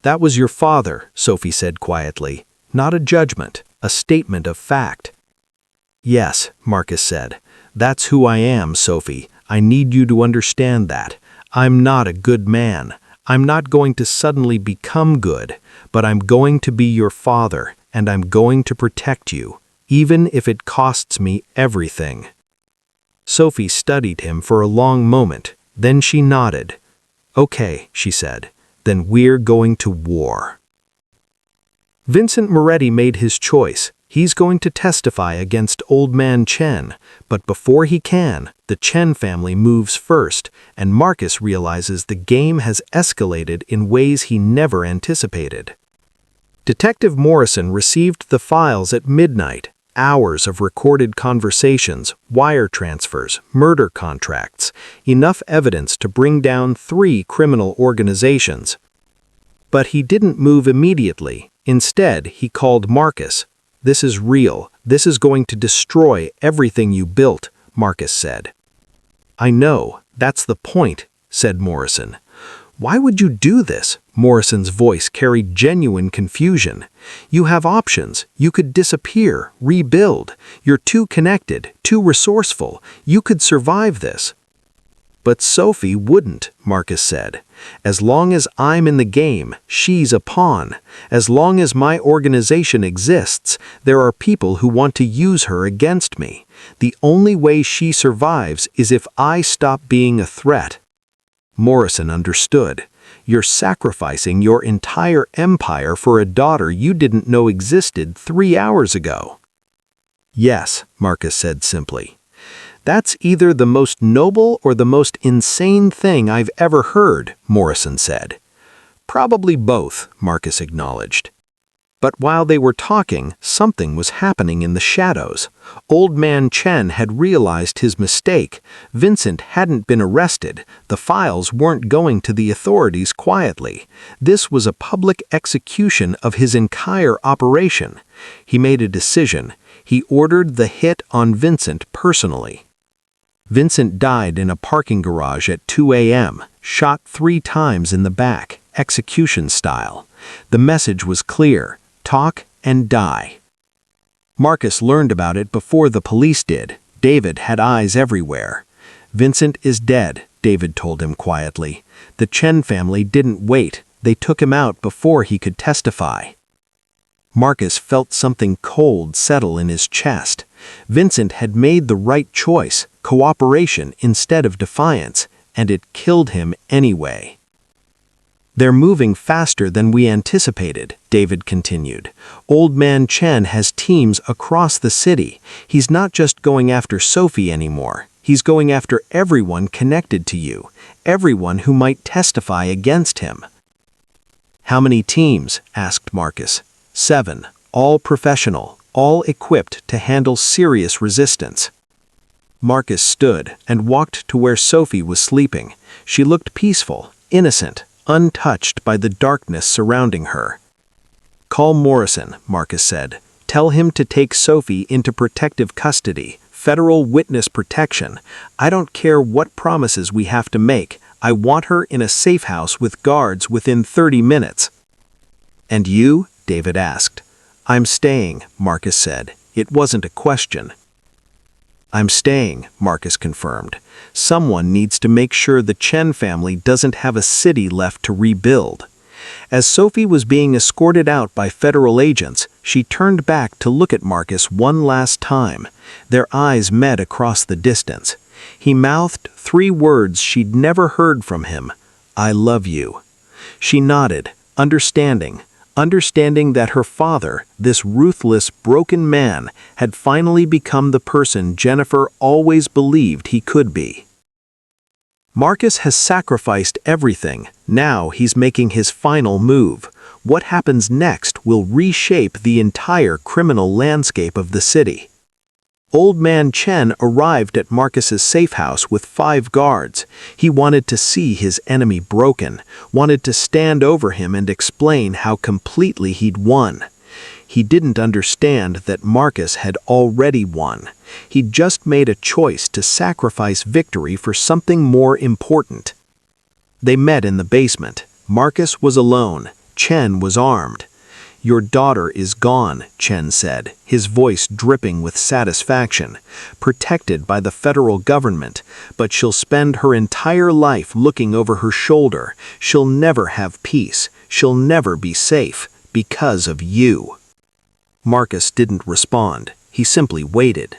"That was your father," Sophie said quietly. "Not a judgment, a statement of fact." "Yes," Marcus said. "That's who I am, Sophie. I need you to understand that. I'm not a good man. I'm not going to suddenly become good, but I'm going to be your father, and I'm going to protect you, even if it costs me everything." Sophie studied him for a long moment, then she nodded. "Okay," she said, "then we're going to war." Vincent Moretti made his choice. He's going to testify against Old Man Chen, but before he can, the Chen family moves first, and Marcus realizes the game has escalated in ways he never anticipated. Detective Morrison received the files at midnight, hours of recorded conversations, wire transfers, murder contracts, enough evidence to bring down 3 criminal organizations. But he didn't move immediately. Instead, he called Marcus. "This is real. This is going to destroy everything you built," Marcus said. "I know. That's the point," said Morrison. "Why would you do this?" Morrison's voice carried genuine confusion. "You have options. You could disappear, rebuild. You're too connected, too resourceful. You could survive this." "But Sophie wouldn't," Marcus said. "As long as I'm in the game, she's a pawn. As long as my organization exists, there are people who want to use her against me. The only way she survives is if I stop being a threat." Morrison understood. "You're sacrificing your entire empire for a daughter you didn't know existed 3 hours ago." "Yes," Marcus said simply. "That's either the most noble or the most insane thing I've ever heard," Morrison said. "Probably both," Marcus acknowledged. But while they were talking, something was happening in the shadows. Old Man Chen had realized his mistake. Vincent hadn't been arrested. The files weren't going to the authorities quietly. This was a public execution of his entire operation. He made a decision. He ordered the hit on Vincent personally. Vincent died in a parking garage at 2 a.m., shot 3 times in the back, execution style. The message was clear: talk and die. Marcus learned about it before the police did. David had eyes everywhere. "Vincent is dead," David told him quietly. "The Chen family didn't wait. They took him out before he could testify." Marcus felt something cold settle in his chest. Vincent had made the right choice, cooperation instead of defiance, and it killed him anyway. "They're moving faster than we anticipated," David continued. "Old Man Chen has teams across the city. He's not just going after Sophie anymore. He's going after everyone connected to you, everyone who might testify against him." "How many teams?" asked Marcus. 7, all professional, all equipped to handle serious resistance. Marcus stood and walked to where Sophie was sleeping. She looked peaceful, innocent, untouched by the darkness surrounding her. "Call Morrison," Marcus said. "Tell him to take Sophie into protective custody, federal witness protection. I don't care what promises we have to make. I want her in a safe house with guards within 30 minutes. "And you?" David asked. "I'm staying," Marcus said. It wasn't a question. "I'm staying," Marcus confirmed. "Someone needs to make sure the Chen family doesn't have a city left to rebuild." As Sophie was being escorted out by federal agents, she turned back to look at Marcus one last time. Their eyes met across the distance. He mouthed 3 words she'd never heard from him: "I love you." She nodded, understanding that her father, this ruthless, broken man, had finally become the person Jennifer always believed he could be. Marcus has sacrificed everything. Now he's making his final move. What happens next will reshape the entire criminal landscape of the city. Old Man Chen arrived at Marcus's safe house with 5 guards. He wanted to see his enemy broken, wanted to stand over him and explain how completely he'd won. He didn't understand that Marcus had already won. He'd just made a choice to sacrifice victory for something more important. They met in the basement. Marcus was alone. Chen was armed. "Your daughter is gone," Chen said, his voice dripping with satisfaction. "Protected by the federal government, but she'll spend her entire life looking over her shoulder. She'll never have peace. She'll never be safe, because of you." Marcus didn't respond. He simply waited.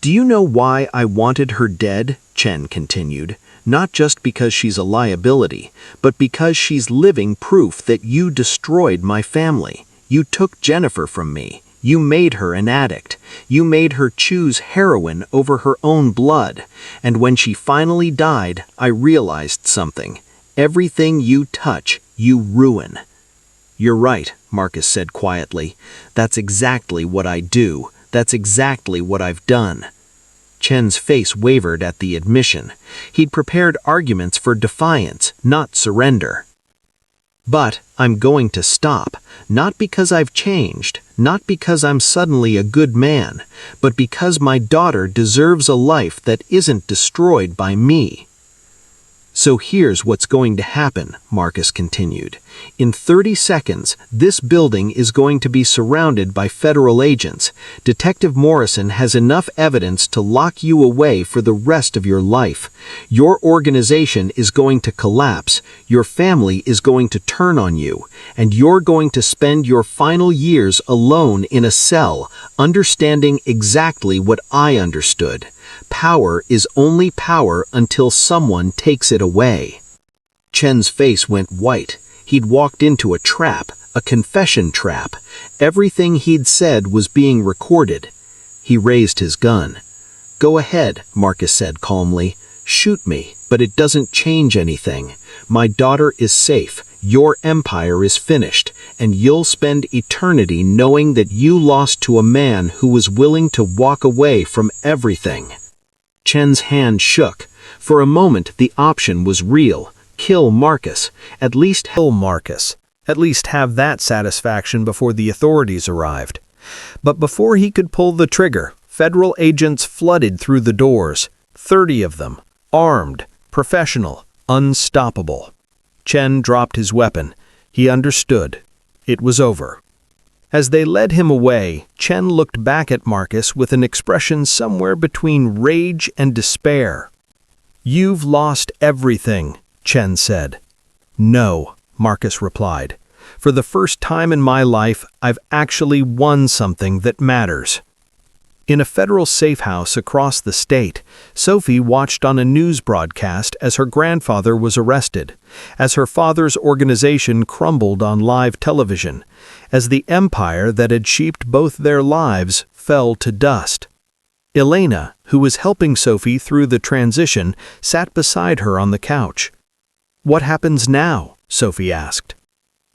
"Do you know why I wanted her dead?" Chen continued. "Not just because she's a liability, but because she's living proof that you destroyed my family. You took Jennifer from me. You made her an addict. You made her choose heroin over her own blood. And when she finally died, I realized something. Everything you touch, you ruin." "You're right," Marcus said quietly. "That's exactly what I do. That's exactly what I've done." Chen's face wavered at the admission. He'd prepared arguments for defiance, not surrender. "But I'm going to stop, not because I've changed, not because I'm suddenly a good man, but because my daughter deserves a life that isn't destroyed by me." "So here's what's going to happen," Marcus continued. "In 30 seconds, this building is going to be surrounded by federal agents. Detective Morrison has enough evidence to lock you away for the rest of your life. Your organization is going to collapse, your family is going to turn on you, and you're going to spend your final years alone in a cell, understanding exactly what I understood. Power is only power until someone takes it away." Chen's face went white. He'd walked into a trap, a confession trap. Everything he'd said was being recorded. He raised his gun. "Go ahead," Marcus said calmly. "Shoot me, but it doesn't change anything. My daughter is safe. Your empire is finished, and you'll spend eternity knowing that you lost to a man who was willing to walk away from everything." Chen's hand shook. For a moment, the option was real. Kill Marcus. At least have that satisfaction before the authorities arrived. But before he could pull the trigger, federal agents flooded through the doors. 30 of them, armed, professional, unstoppable. Chen dropped his weapon. He understood. It was over. As they led him away, Chen looked back at Marcus with an expression somewhere between rage and despair. "You've lost everything," Chen said. "No," Marcus replied. "For the first time in my life, I've actually won something that matters." In a federal safe house across the state, Sophie watched on a news broadcast as her grandfather was arrested, as her father's organization crumbled on live television, as the empire that had shaped both their lives fell to dust. Elena, who was helping Sophie through the transition, sat beside her on the couch. "What happens now?" Sophie asked.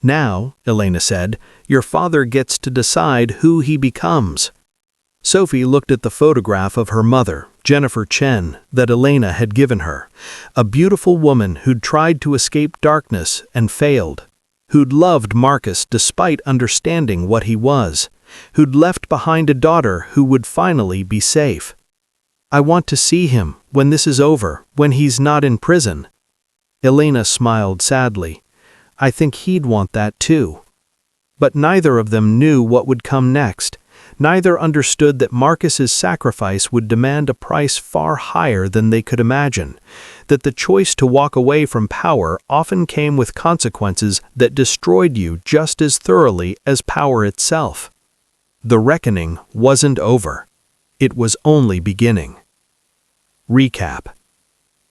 "Now," Elena said, "your father gets to decide who he becomes." Sophie looked at the photograph of her mother, Jennifer Chen, that Elena had given her, a beautiful woman who'd tried to escape darkness and failed, who'd loved Marcus despite understanding what he was, who'd left behind a daughter who would finally be safe. "I want to see him when this is over, when he's not in prison." Elena smiled sadly. "I think he'd want that too." But neither of them knew what would come next. Neither understood that Marcus's sacrifice would demand a price far higher than they could imagine, that the choice to walk away from power often came with consequences that destroyed you just as thoroughly as power itself. The reckoning wasn't over. It was only beginning. Recap.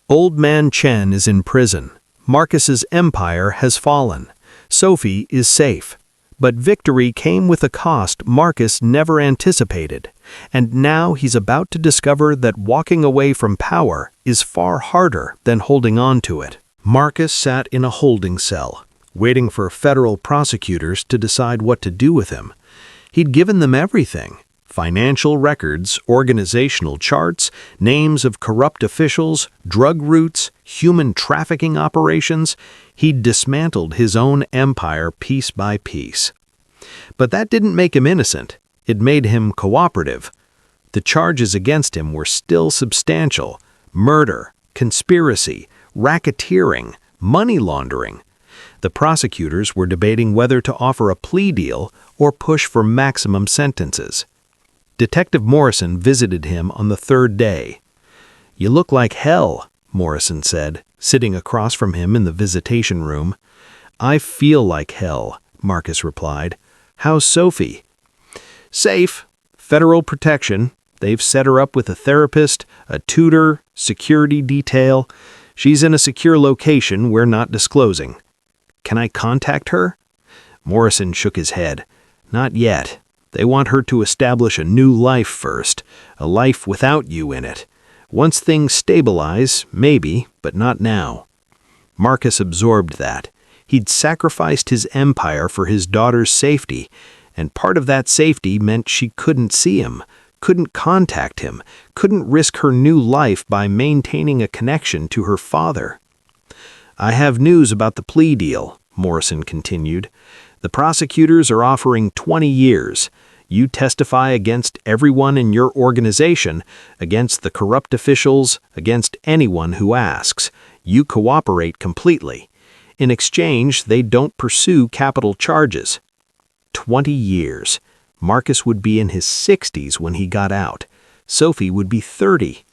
Old Man Chen is in prison. Marcus's empire has fallen. Sophie is safe. But victory came with a cost Marcus never anticipated, and now he's about to discover that walking away from power is far harder than holding on to it. Marcus sat in a holding cell, waiting for federal prosecutors to decide what to do with him. He'd given them everything: Financial records, organizational charts, names of corrupt officials, drug routes, human trafficking operations. He'd dismantled his own empire piece by piece. But that didn't make him innocent. It made him cooperative. The charges against him were still substantial: murder, conspiracy, racketeering, money laundering. The prosecutors were debating whether to offer a plea deal or push for maximum sentences. Detective Morrison visited him on the third day. "You look like hell," Morrison said, sitting across from him in the visitation room. "I feel like hell," Marcus replied. "How's Sophie?" "Safe. Federal protection. They've set her up with a therapist, a tutor, security detail. She's in a secure location we're not disclosing." "Can I contact her?" Morrison shook his head. "Not yet. They want her to establish a new life first, a life without you in it. Once things stabilize, maybe, but not now." Marcus absorbed that. He'd sacrificed his empire for his daughter's safety, and part of that safety meant she couldn't see him, couldn't contact him, couldn't risk her new life by maintaining a connection to her father. "I have news about the plea deal," Morrison continued. "The prosecutors are offering 20 years. You testify against everyone in your organization, against the corrupt officials, against anyone who asks. You cooperate completely. In exchange, they don't pursue capital charges." 20 years. Marcus would be in his 60s when he got out. Sophie would be 30.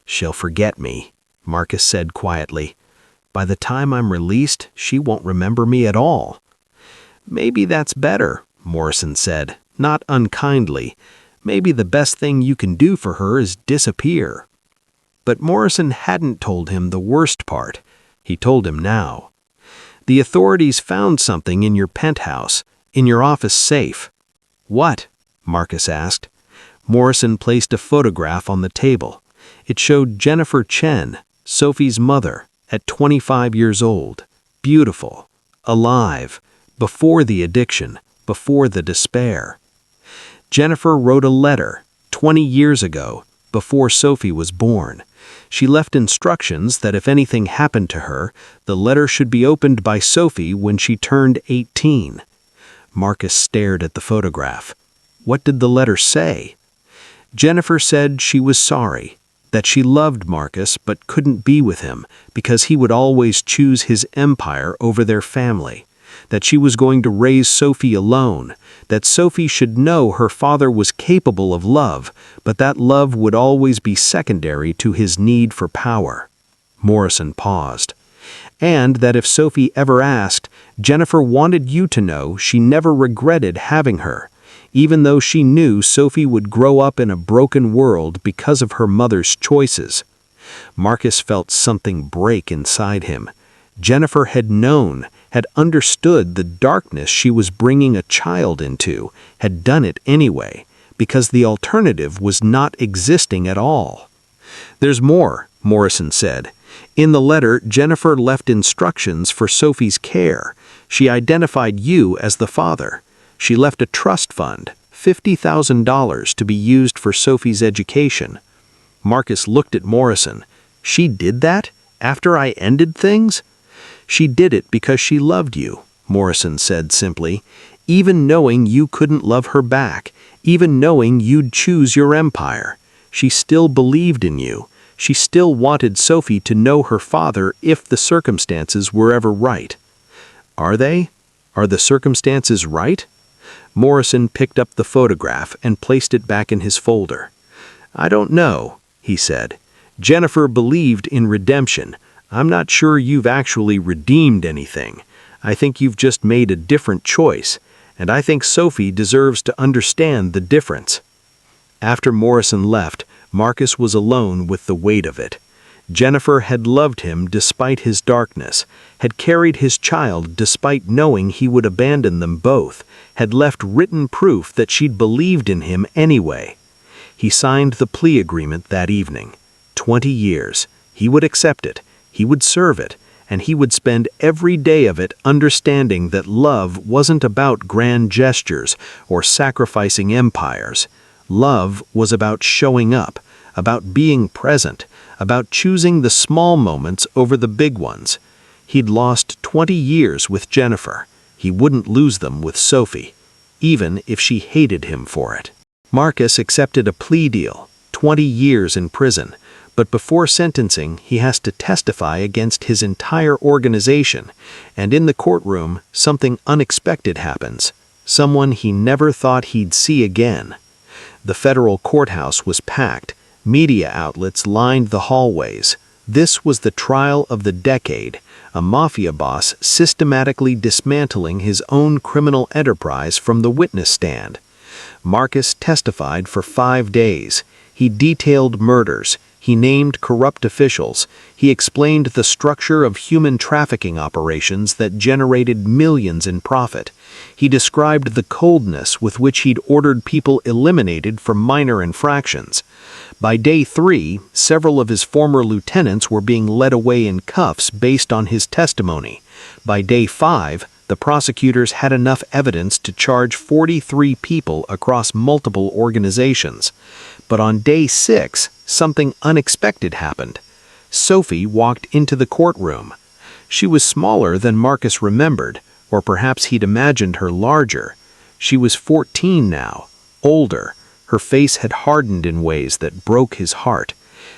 "She'll forget me," Marcus said quietly. "By the time I'm released, she won't remember me at all." "Maybe that's better," Morrison said, not unkindly. "Maybe the best thing you can do for her is disappear." But Morrison hadn't told him the worst part. He told him now. "The authorities found something in your penthouse, in your office safe." "What?" Marcus asked. Morrison placed a photograph on the table. It showed Jennifer Chen, Sophie's mother, at 25 years old, beautiful, alive, before the addiction, before the despair. Jennifer wrote a letter 20 years ago, before Sophie was born. She left instructions that if anything happened to her, the letter should be opened by Sophie when she turned 18. Marcus stared at the photograph. What did the letter say? Jennifer said she was sorry, that she loved Marcus but couldn't be with him because he would always choose his empire over their family, that she was going to raise Sophie alone, that Sophie should know her father was capable of love, but that love would always be secondary to his need for power. Morrison paused. And that if Sophie ever asked, Jennifer wanted you to know she never regretted having her, even though she knew Sophie would grow up in a broken world because of her mother's choices. Marcus felt something break inside him. Jennifer had known, had understood the darkness she was bringing a child into, had done it anyway, because the alternative was not existing at all. "There's more," Morrison said. "In the letter, Jennifer left instructions for Sophie's care. She identified you as the father. She left a trust fund, $50,000 to be used for Sophie's education." Marcus looked at Morrison. "She did that? After I ended things?" "She did it because she loved you," Morrison said simply. "Even knowing you couldn't love her back, even knowing you'd choose your empire. She still believed in you. She still wanted Sophie to know her father if the circumstances were ever right." "Are they? Are the circumstances right?" Morrison picked up the photograph and placed it back in his folder. "I don't know," he said. "Jennifer believed in redemption. I'm not sure you've actually redeemed anything. I think you've just made a different choice, and I think Sophie deserves to understand the difference." After Morrison left, Marcus was alone with the weight of it. Jennifer had loved him despite his darkness, had carried his child despite knowing he would abandon them both, had left written proof that she'd believed in him anyway. He signed the plea agreement that evening. 20 years. He would accept it. He would serve it, and he would spend every day of it understanding that love wasn't about grand gestures or sacrificing empires. Love was about showing up, about being present, about choosing the small moments over the big ones. He'd lost 20 years with Jennifer. He wouldn't lose them with Sophie, even if she hated him for it. Marcus accepted a plea deal, 20 years in prison, but before sentencing, he has to testify against his entire organization, and in the courtroom, something unexpected happens. Someone he never thought he'd see again. The federal courthouse was packed. Media outlets lined the hallways. This was the trial of the decade, a mafia boss systematically dismantling his own criminal enterprise from the witness stand. Marcus testified for 5 days. He detailed murders. He named corrupt officials. He explained the structure of human trafficking operations that generated millions in profit. He described the coldness with which he'd ordered people eliminated for minor infractions. By day 3, several of his former lieutenants were being led away in cuffs based on his testimony. By day 5, the prosecutors had enough evidence to charge 43 people across multiple organizations. But on day 6, something unexpected happened. Sophie walked into the courtroom. She was smaller than Marcus remembered, or perhaps he'd imagined her larger. She was 14 now, older. Her face had hardened in ways that broke his heart.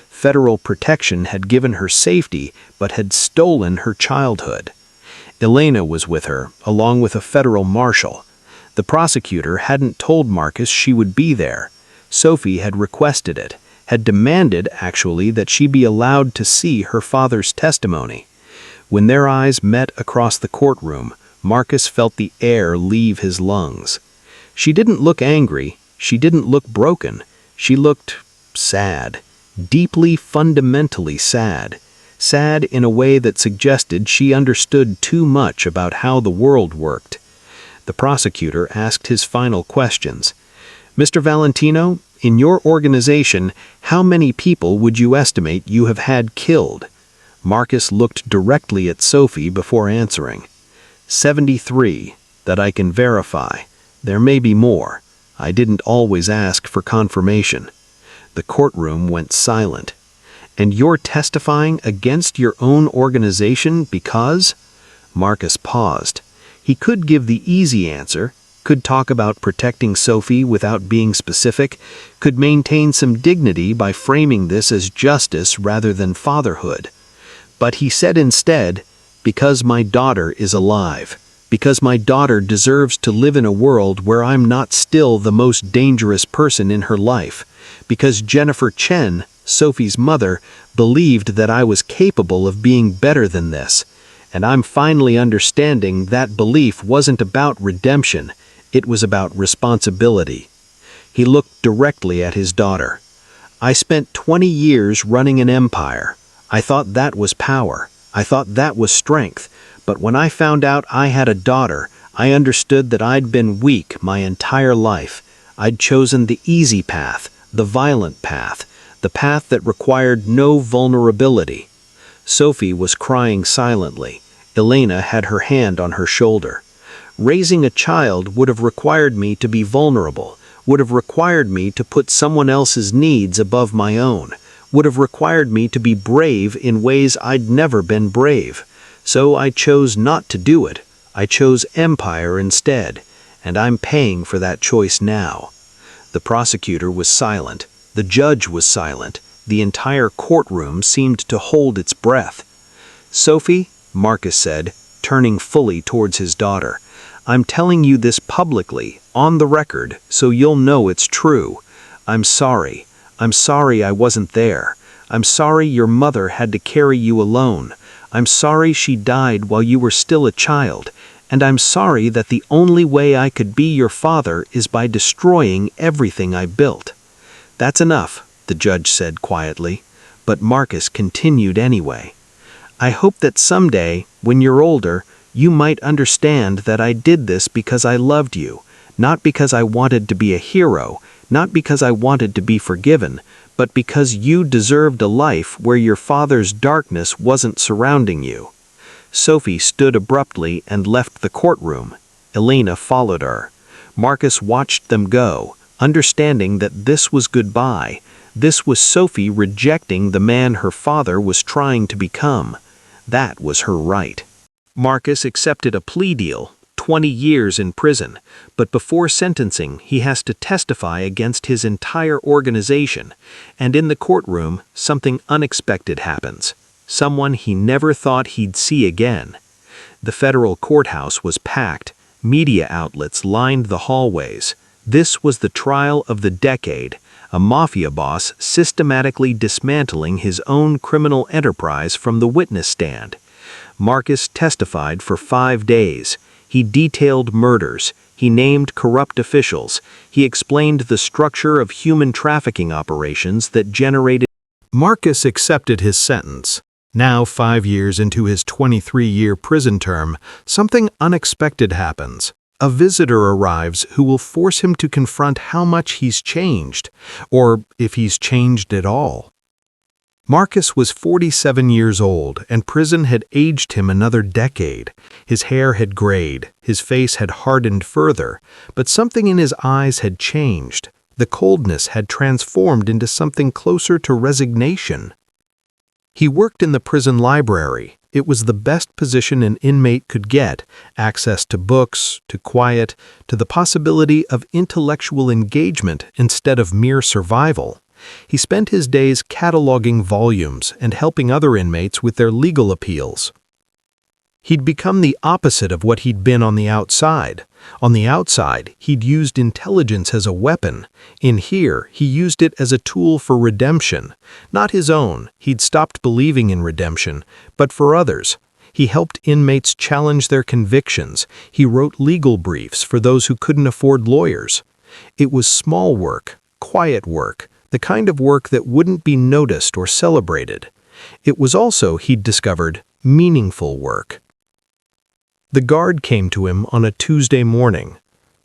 Federal protection had given her safety, but had stolen her childhood. Elena was with her, along with a federal marshal. The prosecutor hadn't told Marcus she would be there. Sophie had requested it, had demanded, actually, that she be allowed to see her father's testimony. When their eyes met across the courtroom, Marcus felt the air leave his lungs. She didn't look angry. She didn't look broken. She looked sad, deeply, fundamentally sad. Sad in a way that suggested she understood too much about how the world worked. The prosecutor asked his final questions. "Mr. Valentino, in your organization, how many people would you estimate you have had killed?" Marcus looked directly at Sophie before answering. 73, that I can verify. There may be more. I didn't always ask for confirmation. The courtroom went silent. "And you're testifying against your own organization because?" Marcus paused. He could give the easy answer, could talk about protecting Sophie without being specific, could maintain some dignity by framing this as justice rather than fatherhood. But he said instead, "Because my daughter is alive. Because my daughter deserves to live in a world where I'm not still the most dangerous person in her life. Because Jennifer Chen, Sophie's mother, believed that I was capable of being better than this. And I'm finally understanding that belief wasn't about redemption. It was about responsibility." He looked directly at his daughter. "I spent 20 years running an empire. I thought that was power. I thought that was strength. But when I found out I had a daughter, I understood that I'd been weak my entire life. I'd chosen the easy path, the violent path, the path that required no vulnerability." Sophie was crying silently. Elena had her hand on her shoulder. "Raising a child would have required me to be vulnerable, would have required me to put someone else's needs above my own, would have required me to be brave in ways I'd never been brave. So I chose not to do it. I chose empire instead, and I'm paying for that choice now." The prosecutor was silent. The judge was silent. The entire courtroom seemed to hold its breath. "Sophie," Marcus said, turning fully towards his daughter, "I'm telling you this publicly, on the record, so you'll know it's true. I'm sorry. I'm sorry I wasn't there. I'm sorry your mother had to carry you alone. I'm sorry she died while you were still a child, and I'm sorry that the only way I could be your father is by destroying everything I built." "That's enough," the judge said quietly, but Marcus continued anyway. "I hope that someday, when you're older, you might understand that I did this because I loved you, not because I wanted to be a hero, not because I wanted to be forgiven, but because you deserved a life where your father's darkness wasn't surrounding you." Sophie stood abruptly and left the courtroom. Elena followed her. Marcus watched them go, understanding that this was goodbye. This was Sophie rejecting the man her father was trying to become. That was her right. Marcus accepted a plea deal, 20 years in prison, but before sentencing he has to testify against his entire organization, and in the courtroom something unexpected happens. Someone he never thought he'd see again. The federal courthouse was packed, media outlets lined the hallways. This was the trial of the decade, a mafia boss systematically dismantling his own criminal enterprise from the witness stand. Marcus testified for 5 days. He detailed murders. He named corrupt officials. He explained the structure of human trafficking operations that generated. Marcus accepted his sentence. Now, 5 years into his 23-year prison term, something unexpected happens. A visitor arrives who will force him to confront how much he's changed, or if he's changed at all. Marcus was 47 years old, and prison had aged him another decade. His hair had grayed, his face had hardened further, but something in his eyes had changed. The coldness had transformed into something closer to resignation. He worked in the prison library. It was the best position an inmate could get, access to books, to quiet, to the possibility of intellectual engagement instead of mere survival. He spent his days cataloging volumes and helping other inmates with their legal appeals. He'd become the opposite of what he'd been on the outside. On the outside, he'd used intelligence as a weapon. In here, he used it as a tool for redemption. Not his own, he'd stopped believing in redemption, but for others. He helped inmates challenge their convictions. He wrote legal briefs for those who couldn't afford lawyers. It was small work, quiet work, the kind of work that wouldn't be noticed or celebrated. It was also, he'd discovered, meaningful work. The guard came to him on a Tuesday morning.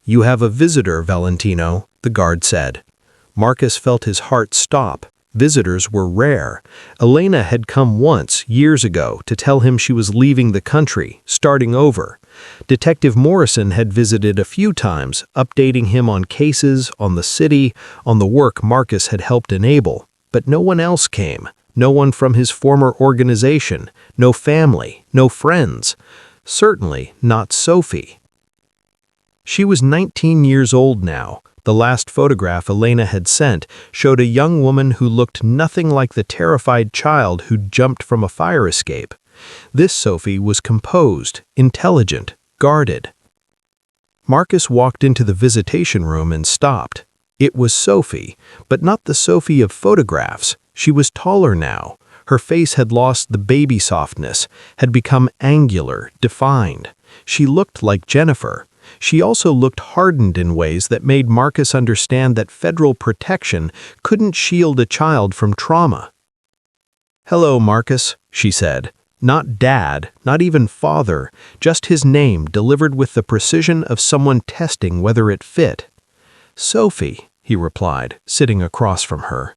"You have a visitor, Valentino," the guard said. Marcus felt his heart stop. Visitors were rare. Elena had come once, years ago, to tell him she was leaving the country, starting over. Detective Morrison had visited a few times, updating him on cases, on the city, on the work Marcus had helped enable. But no one else came. No one from his former organization. No family. No friends. Certainly not Sophie. She was 19 years old now. The last photograph Elena had sent showed a young woman who looked nothing like the terrified child who'd jumped from a fire escape. This Sophie was composed, intelligent, guarded. Marcus walked into the visitation room and stopped. It was Sophie, but not the Sophie of photographs. She was taller now. Her face had lost the baby softness, had become angular, defined. She looked like Jennifer. She also looked hardened in ways that made Marcus understand that federal protection couldn't shield a child from trauma. "Hello, Marcus," she said. Not dad, not even father, just his name delivered with the precision of someone testing whether it fit. "Sophie," he replied, sitting across from her.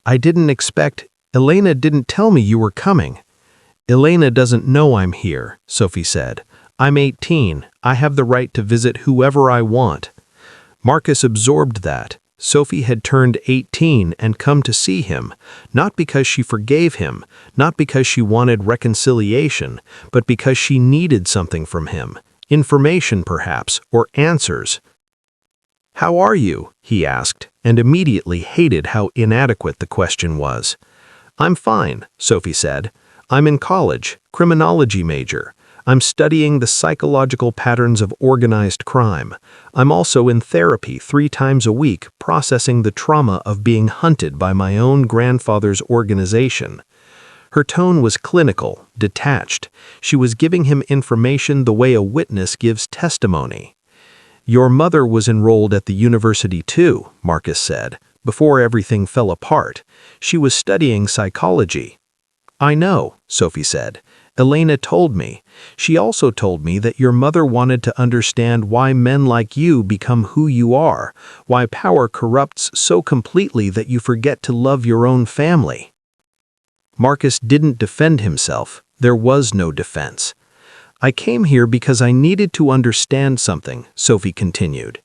"I didn't expect... Elena didn't tell me you were coming." "Elena doesn't know I'm here," Sophie said. "I'm 18. I have the right to visit whoever I want." Marcus absorbed that. Sophie had turned 18 and come to see him, not because she forgave him, not because she wanted reconciliation, but because she needed something from him. Information, perhaps, or answers. "How are you?" he asked, and immediately hated how inadequate the question was. "I'm fine," Sophie said. "I'm in college, criminology major. I'm studying the psychological patterns of organized crime. I'm also in therapy 3 times a week, processing the trauma of being hunted by my own grandfather's organization." Her tone was clinical, detached. She was giving him information the way a witness gives testimony. "Your mother was enrolled at the university too," Marcus said, before everything fell apart. "She was studying psychology." "I know," Sophie said. "Elena told me. She also told me that your mother wanted to understand why men like you become who you are, why power corrupts so completely that you forget to love your own family." Marcus didn't defend himself. There was no defense. "I came here because I needed to understand something," Sophie continued.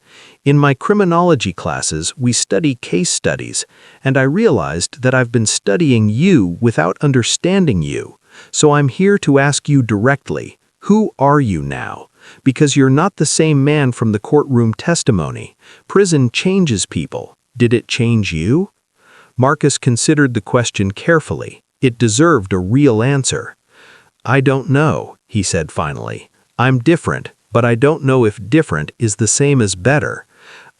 In my criminology classes, we study case studies, and I realized that I've been studying you without understanding you. So I'm here to ask you directly, who are you now? Because you're not the same man from the courtroom testimony. Prison changes people. Did it change you? Marcus considered the question carefully. It deserved a real answer. I don't know, he said finally. I'm different, but I don't know if different is the same as better.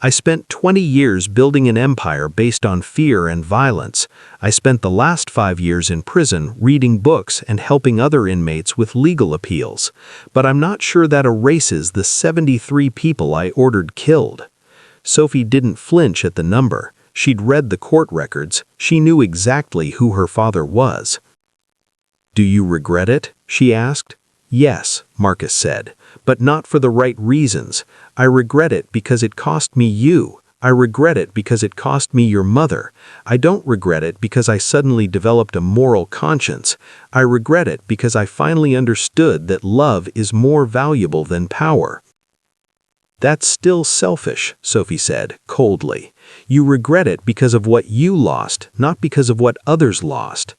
I spent 20 years building an empire based on fear and violence. I spent the last 5 years in prison reading books and helping other inmates with legal appeals. But I'm not sure that erases the 73 people I ordered killed. Sophie didn't flinch at the number. She'd read the court records. She knew exactly who her father was. Do you regret it? She asked. Yes, Marcus said, but not for the right reasons. I regret it because it cost me you. I regret it because it cost me your mother. I don't regret it because I suddenly developed a moral conscience. I regret it because I finally understood that love is more valuable than power. That's still selfish, Sophie said, coldly. You regret it because of what you lost, not because of what others lost.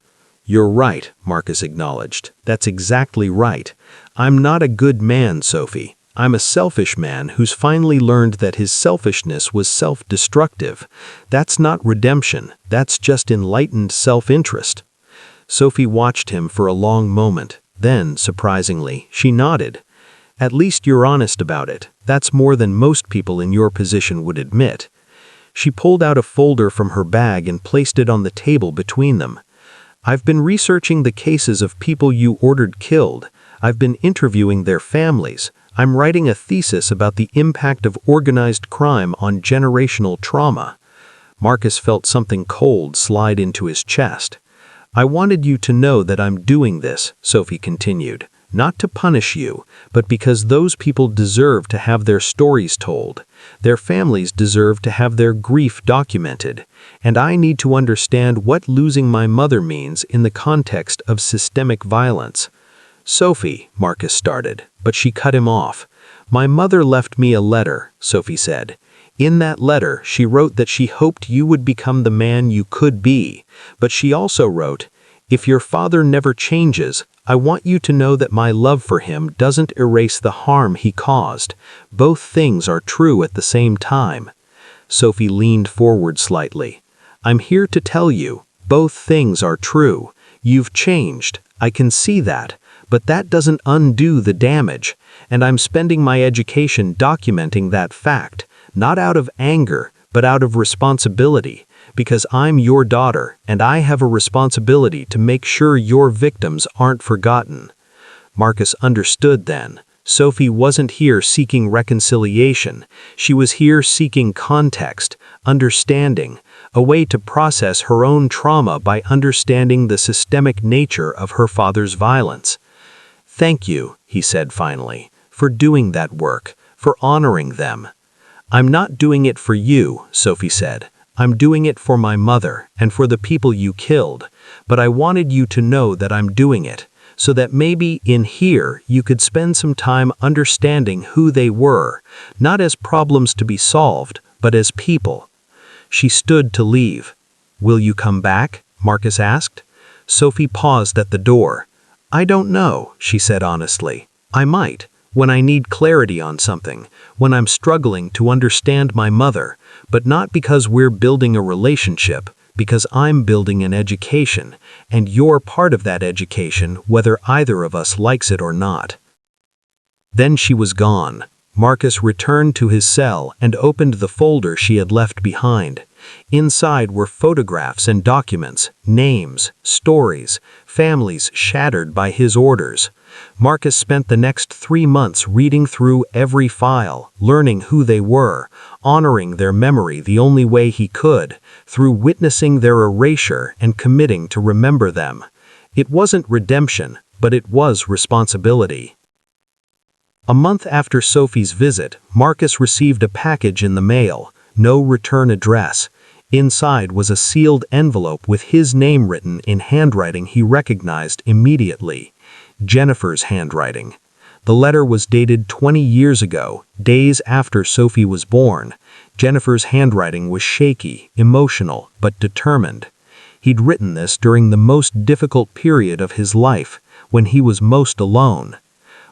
You're right, Marcus acknowledged. That's exactly right. I'm not a good man, Sophie. I'm a selfish man who's finally learned that his selfishness was self-destructive. That's not redemption. That's just enlightened self-interest. Sophie watched him for a long moment. Then, surprisingly, she nodded. At least you're honest about it. That's more than most people in your position would admit. She pulled out a folder from her bag and placed it on the table between them. I've been researching the cases of people you ordered killed. I've been interviewing their families. I'm writing a thesis about the impact of organized crime on generational trauma. Marcus felt something cold slide into his chest. I wanted you to know that I'm doing this, Sophie continued, not to punish you, but because those people deserve to have their stories told. Their families deserve to have their grief documented. And I need to understand what losing my mother means in the context of systemic violence. Sophie, Marcus started, but she cut him off. My mother left me a letter, Sophie said. In that letter, she wrote that she hoped you would become the man you could be. But she also wrote, if your father never changes, I want you to know that my love for him doesn't erase the harm he caused. Both things are true at the same time. Sophie leaned forward slightly. I'm here to tell you, both things are true. You've changed, I can see that, but that doesn't undo the damage, and I'm spending my education documenting that fact, not out of anger, but out of responsibility, because I'm your daughter, and I have a responsibility to make sure your victims aren't forgotten. Marcus understood then. Sophie wasn't here seeking reconciliation. She was here seeking context, understanding, a way to process her own trauma by understanding the systemic nature of her father's violence. Thank you, he said finally, for doing that work, for honoring them. I'm not doing it for you, Sophie said. I'm doing it for my mother and for the people you killed, but I wanted you to know that I'm doing it, so that maybe in here you could spend some time understanding who they were, not as problems to be solved, but as people. She stood to leave. Will you come back? Marcus asked. Sophie paused at the door. I don't know, she said honestly. I might, when I need clarity on something, when I'm struggling to understand my mother, but not because we're building a relationship, because I'm building an education, and you're part of that education whether either of us likes it or not. Then she was gone. Marcus returned to his cell and opened the folder she had left behind. Inside were photographs and documents, names, stories, families shattered by his orders. Marcus spent the next 3 months reading through every file, learning who they were, honoring their memory the only way he could, through witnessing their erasure and committing to remember them. It wasn't redemption, but it was responsibility. A month after Sophie's visit, Marcus received a package in the mail, no return address. Inside was a sealed envelope with his name written in handwriting he recognized immediately. Jennifer's handwriting. The letter was dated 20 years ago, days after Sophie was born. Jennifer's handwriting was shaky, emotional, but determined. He'd written this during the most difficult period of his life, when he was most alone.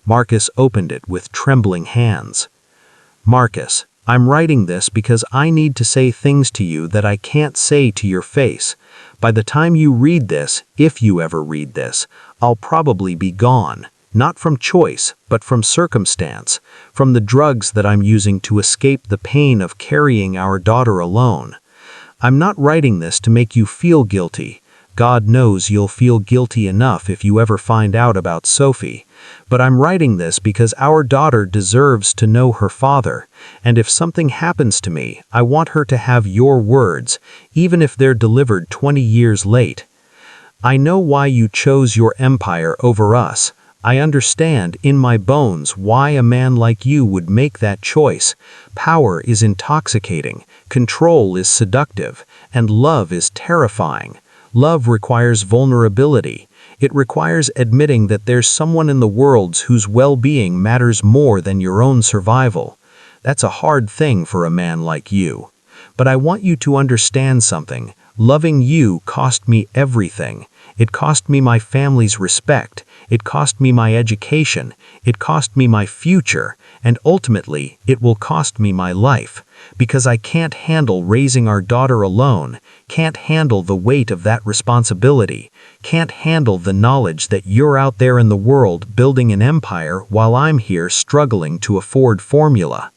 Marcus opened it with trembling hands. Marcus, I'm writing this because I need to say things to you that I can't say to your face. By the time you read this, if you ever read this, I'll probably be gone. Not from choice, but from circumstance, from the drugs that I'm using to escape the pain of carrying our daughter alone. I'm not writing this to make you feel guilty. God knows you'll feel guilty enough if you ever find out about Sophie. But I'm writing this because our daughter deserves to know her father, and if something happens to me, I want her to have your words, even if they're delivered 20 years late. I know why you chose your empire over us. I understand in my bones why a man like you would make that choice. Power is intoxicating, control is seductive, and love is terrifying. Love requires vulnerability. It requires admitting that there's someone in the world whose well-being matters more than your own survival. That's a hard thing for a man like you. But I want you to understand something. Loving you cost me everything. It cost me my family's respect. It cost me my education. It cost me my future. And ultimately, it will cost me my life. Because I can't handle raising our daughter alone, can't handle the weight of that responsibility, can't handle the knowledge that you're out there in the world building an empire while I'm here struggling to afford formula.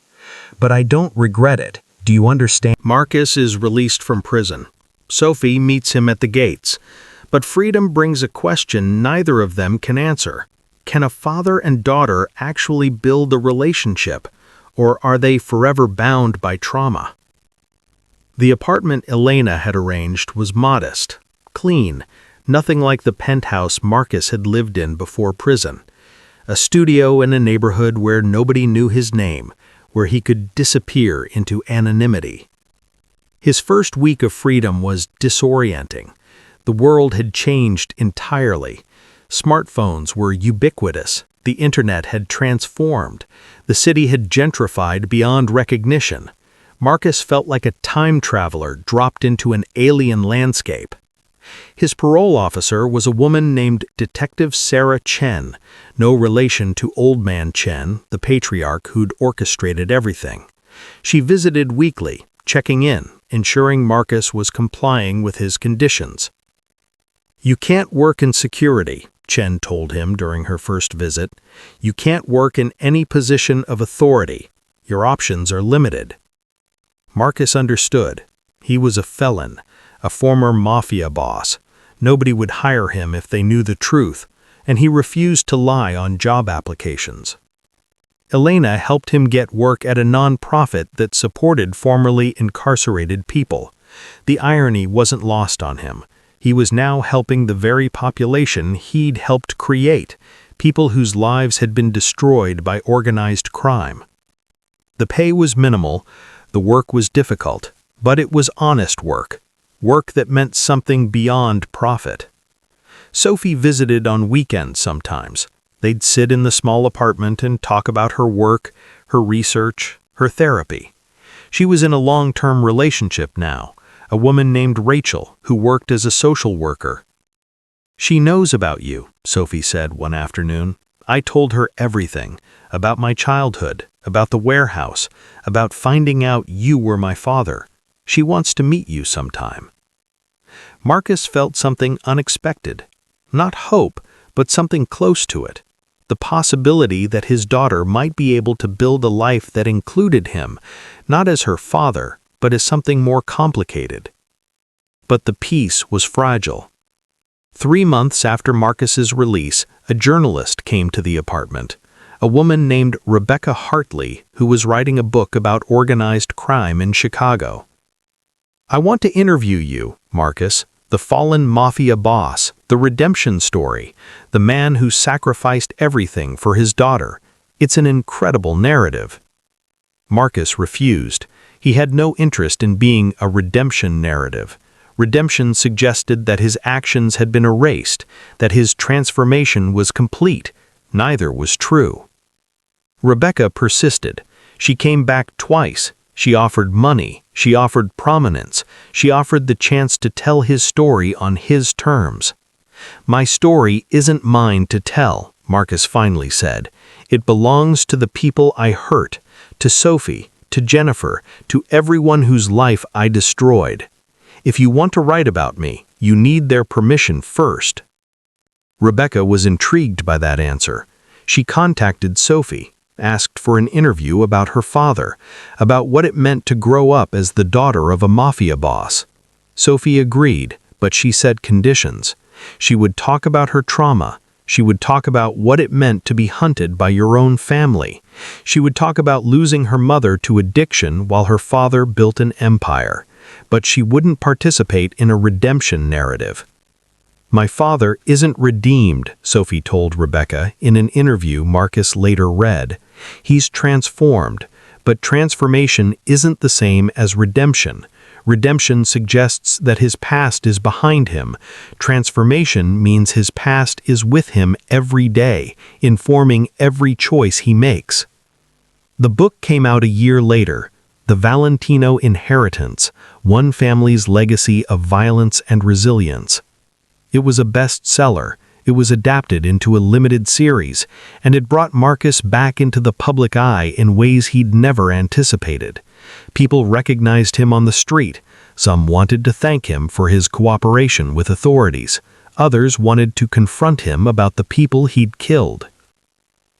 But I don't regret it. Do you understand? Marcus is released from prison. Sophie meets him at the gates. But freedom brings a question neither of them can answer. Can a father and daughter actually build a relationship, or are they forever bound by trauma? The apartment Elena had arranged was modest, clean, nothing like the penthouse Marcus had lived in before prison. A studio in a neighborhood where nobody knew his name, where he could disappear into anonymity. His first week of freedom was disorienting. The world had changed entirely. Smartphones were ubiquitous. The internet had transformed. The city had gentrified beyond recognition. Marcus felt like a time traveler dropped into an alien landscape. His parole officer was a woman named Detective Sarah Chen, no relation to Old Man Chen, the patriarch who'd orchestrated everything. She visited weekly, checking in, ensuring Marcus was complying with his conditions. "You can't work in security," Chen told him during her first visit. "You can't work in any position of authority. Your options are limited." Marcus understood. He was a felon, a former Mafia boss. Nobody would hire him if they knew the truth, and he refused to lie on job applications. Elena helped him get work at a non-profit that supported formerly incarcerated people. The irony wasn't lost on him. He was now helping the very population he'd helped create, people whose lives had been destroyed by organized crime. The pay was minimal, the work was difficult, but it was honest work, work that meant something beyond profit. Sophie visited on weekends sometimes. They'd sit in the small apartment and talk about her work, her research, her therapy. She was in a long-term relationship now, a woman named Rachel who worked as a social worker. "She knows about you," Sophie said one afternoon. "I told her everything, about my childhood, about the warehouse, about finding out you were my father. She wants to meet you sometime." Marcus felt something unexpected. Not hope, but something close to it. The possibility that his daughter might be able to build a life that included him, not as her father, but as something more complicated. But the peace was fragile. 3 months after Marcus's release, a journalist came to the apartment, a woman named Rebecca Hartley, who was writing a book about organized crime in Chicago. "I want to interview you, Marcus, the fallen Mafia boss, the redemption story, the man who sacrificed everything for his daughter. It's an incredible narrative." Marcus refused. He had no interest in being a redemption narrative. Redemption suggested that his actions had been erased, that his transformation was complete. Neither was true. Rebecca persisted. She came back twice. She offered money. She offered prominence. She offered the chance to tell his story on his terms. "My story isn't mine to tell," Marcus finally said. "It belongs to the people I hurt, to Sophie, to Jennifer, to everyone whose life I destroyed. If you want to write about me, you need their permission first." Rebecca was intrigued by that answer. She contacted Sophie, asked for an interview about her father, about what it meant to grow up as the daughter of a mafia boss. Sophie agreed, but she set conditions. She would talk about her trauma. She would talk about what it meant to be hunted by your own family. She would talk about losing her mother to addiction while her father built an empire. But she wouldn't participate in a redemption narrative. "My father isn't redeemed," Sophie told Rebecca in an interview Marcus later read. "He's transformed, but transformation isn't the same as redemption. Redemption suggests that his past is behind him. Transformation means his past is with him every day, informing every choice he makes." The book came out a year later, The Valentino Inheritance, One Family's Legacy of Violence and Resilience. It was a bestseller. It was adapted into a limited series, and it brought Marcus back into the public eye in ways he'd never anticipated. People recognized him on the street. Some wanted to thank him for his cooperation with authorities. Others wanted to confront him about the people he'd killed.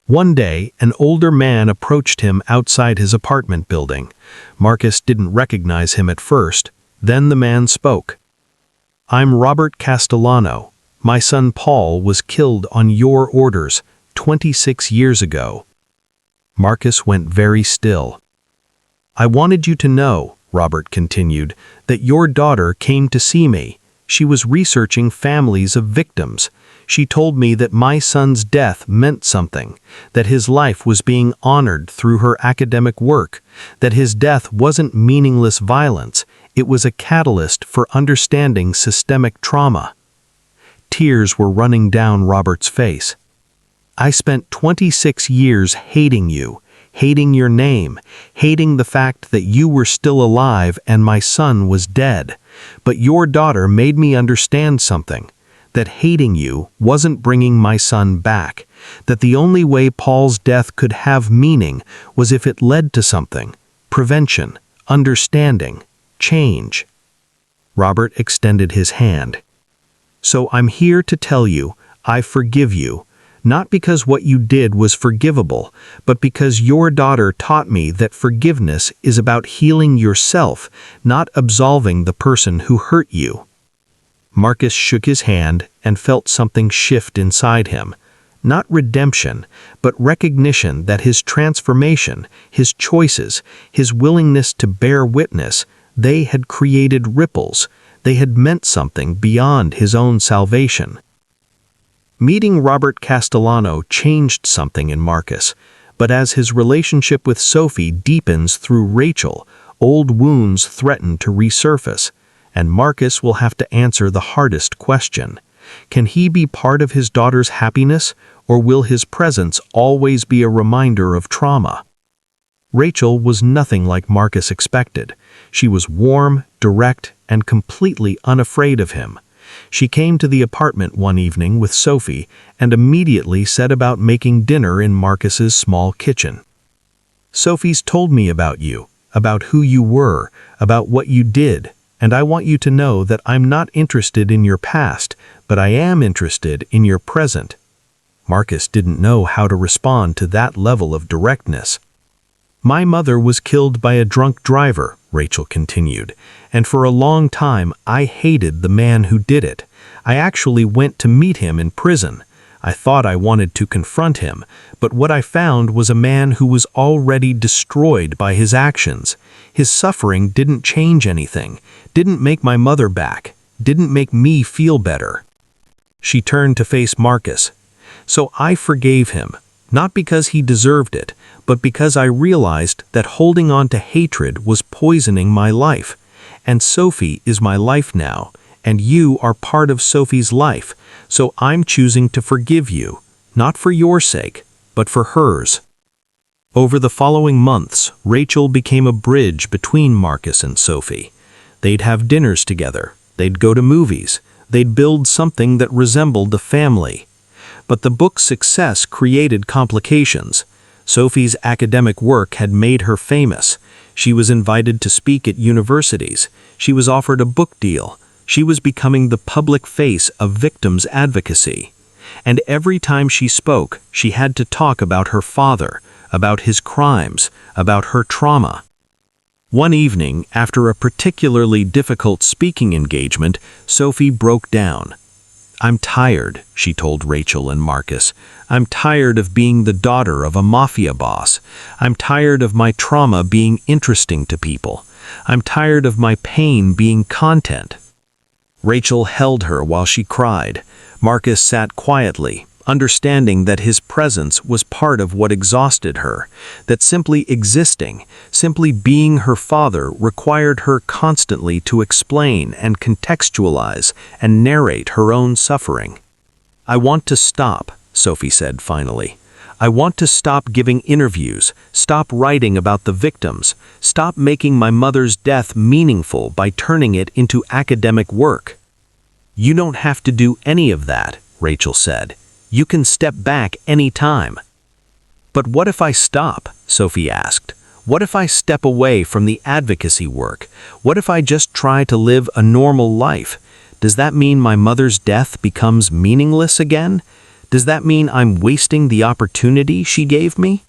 One day, an older man approached him outside his apartment building. Marcus didn't recognize him at first. Then the man spoke. "I'm Robert Castellano. My son Paul was killed on your orders 26 years ago." Marcus went very still. "I wanted you to know," Robert continued, "that your daughter came to see me. She was researching families of victims. She told me that my son's death meant something, that his life was being honored through her academic work, that his death wasn't meaningless violence, it was a catalyst for understanding systemic trauma." Tears were running down Robert's face. "I spent 26 years hating you, hating your name, hating the fact that you were still alive and my son was dead. But your daughter made me understand something, that hating you wasn't bringing my son back, that the only way Paul's death could have meaning was if it led to something, prevention, understanding, change." Robert extended his hand. "So I'm here to tell you, I forgive you, not because what you did was forgivable, but because your daughter taught me that forgiveness is about healing yourself, not absolving the person who hurt you." Marcus shook his hand and felt something shift inside him. Not redemption, but recognition that his transformation, his choices, his willingness to bear witness, they had created ripples. They had meant something beyond his own salvation. Meeting Robert Castellano changed something in Marcus, but as his relationship with Sophie deepens through Rachel, old wounds threaten to resurface, and Marcus will have to answer the hardest question. Can he be part of his daughter's happiness, or will his presence always be a reminder of trauma? Rachel was nothing like Marcus expected. She was warm, direct, and completely unafraid of him. She came to the apartment one evening with Sophie and immediately set about making dinner in Marcus's small kitchen. "Sophie's told me about you, about who you were, about what you did, and I want you to know that I'm not interested in your past, but I am interested in your present." Marcus didn't know how to respond to that level of directness. "My mother was killed by a drunk driver," Rachel continued, "and for a long time I hated the man who did it. I actually went to meet him in prison. I thought I wanted to confront him, but what I found was a man who was already destroyed by his actions. His suffering didn't change anything, didn't make my mother back, didn't make me feel better." She turned to face Marcus. "So I forgave him, not because he deserved it, but because I realized that holding on to hatred was poisoning my life. And Sophie is my life now, and you are part of Sophie's life, so I'm choosing to forgive you, not for your sake, but for hers." Over the following months, Rachel became a bridge between Marcus and Sophie. They'd have dinners together, they'd go to movies, they'd build something that resembled a family. But the book's success created complications. Sophie's academic work had made her famous. She was invited to speak at universities. She was offered a book deal. She was becoming the public face of victims' advocacy. And every time she spoke, she had to talk about her father, about his crimes, about her trauma. One evening, after a particularly difficult speaking engagement, Sophie broke down. "I'm tired," she told Rachel and Marcus. "I'm tired of being the daughter of a mafia boss. I'm tired of my trauma being interesting to people. I'm tired of my pain being content." Rachel held her while she cried. Marcus sat quietly, understanding that his presence was part of what exhausted her, that simply existing, simply being her father required her constantly to explain and contextualize and narrate her own suffering. "I want to stop," Sophie said finally. "I want to stop giving interviews, stop writing about the victims, stop making my mother's death meaningful by turning it into academic work." "You don't have to do any of that," Rachel said. "You can step back any time." "But what if I stop?" Sophie asked. "What if I step away from the advocacy work? What if I just try to live a normal life? Does that mean my mother's death becomes meaningless again? Does that mean I'm wasting the opportunity she gave me?"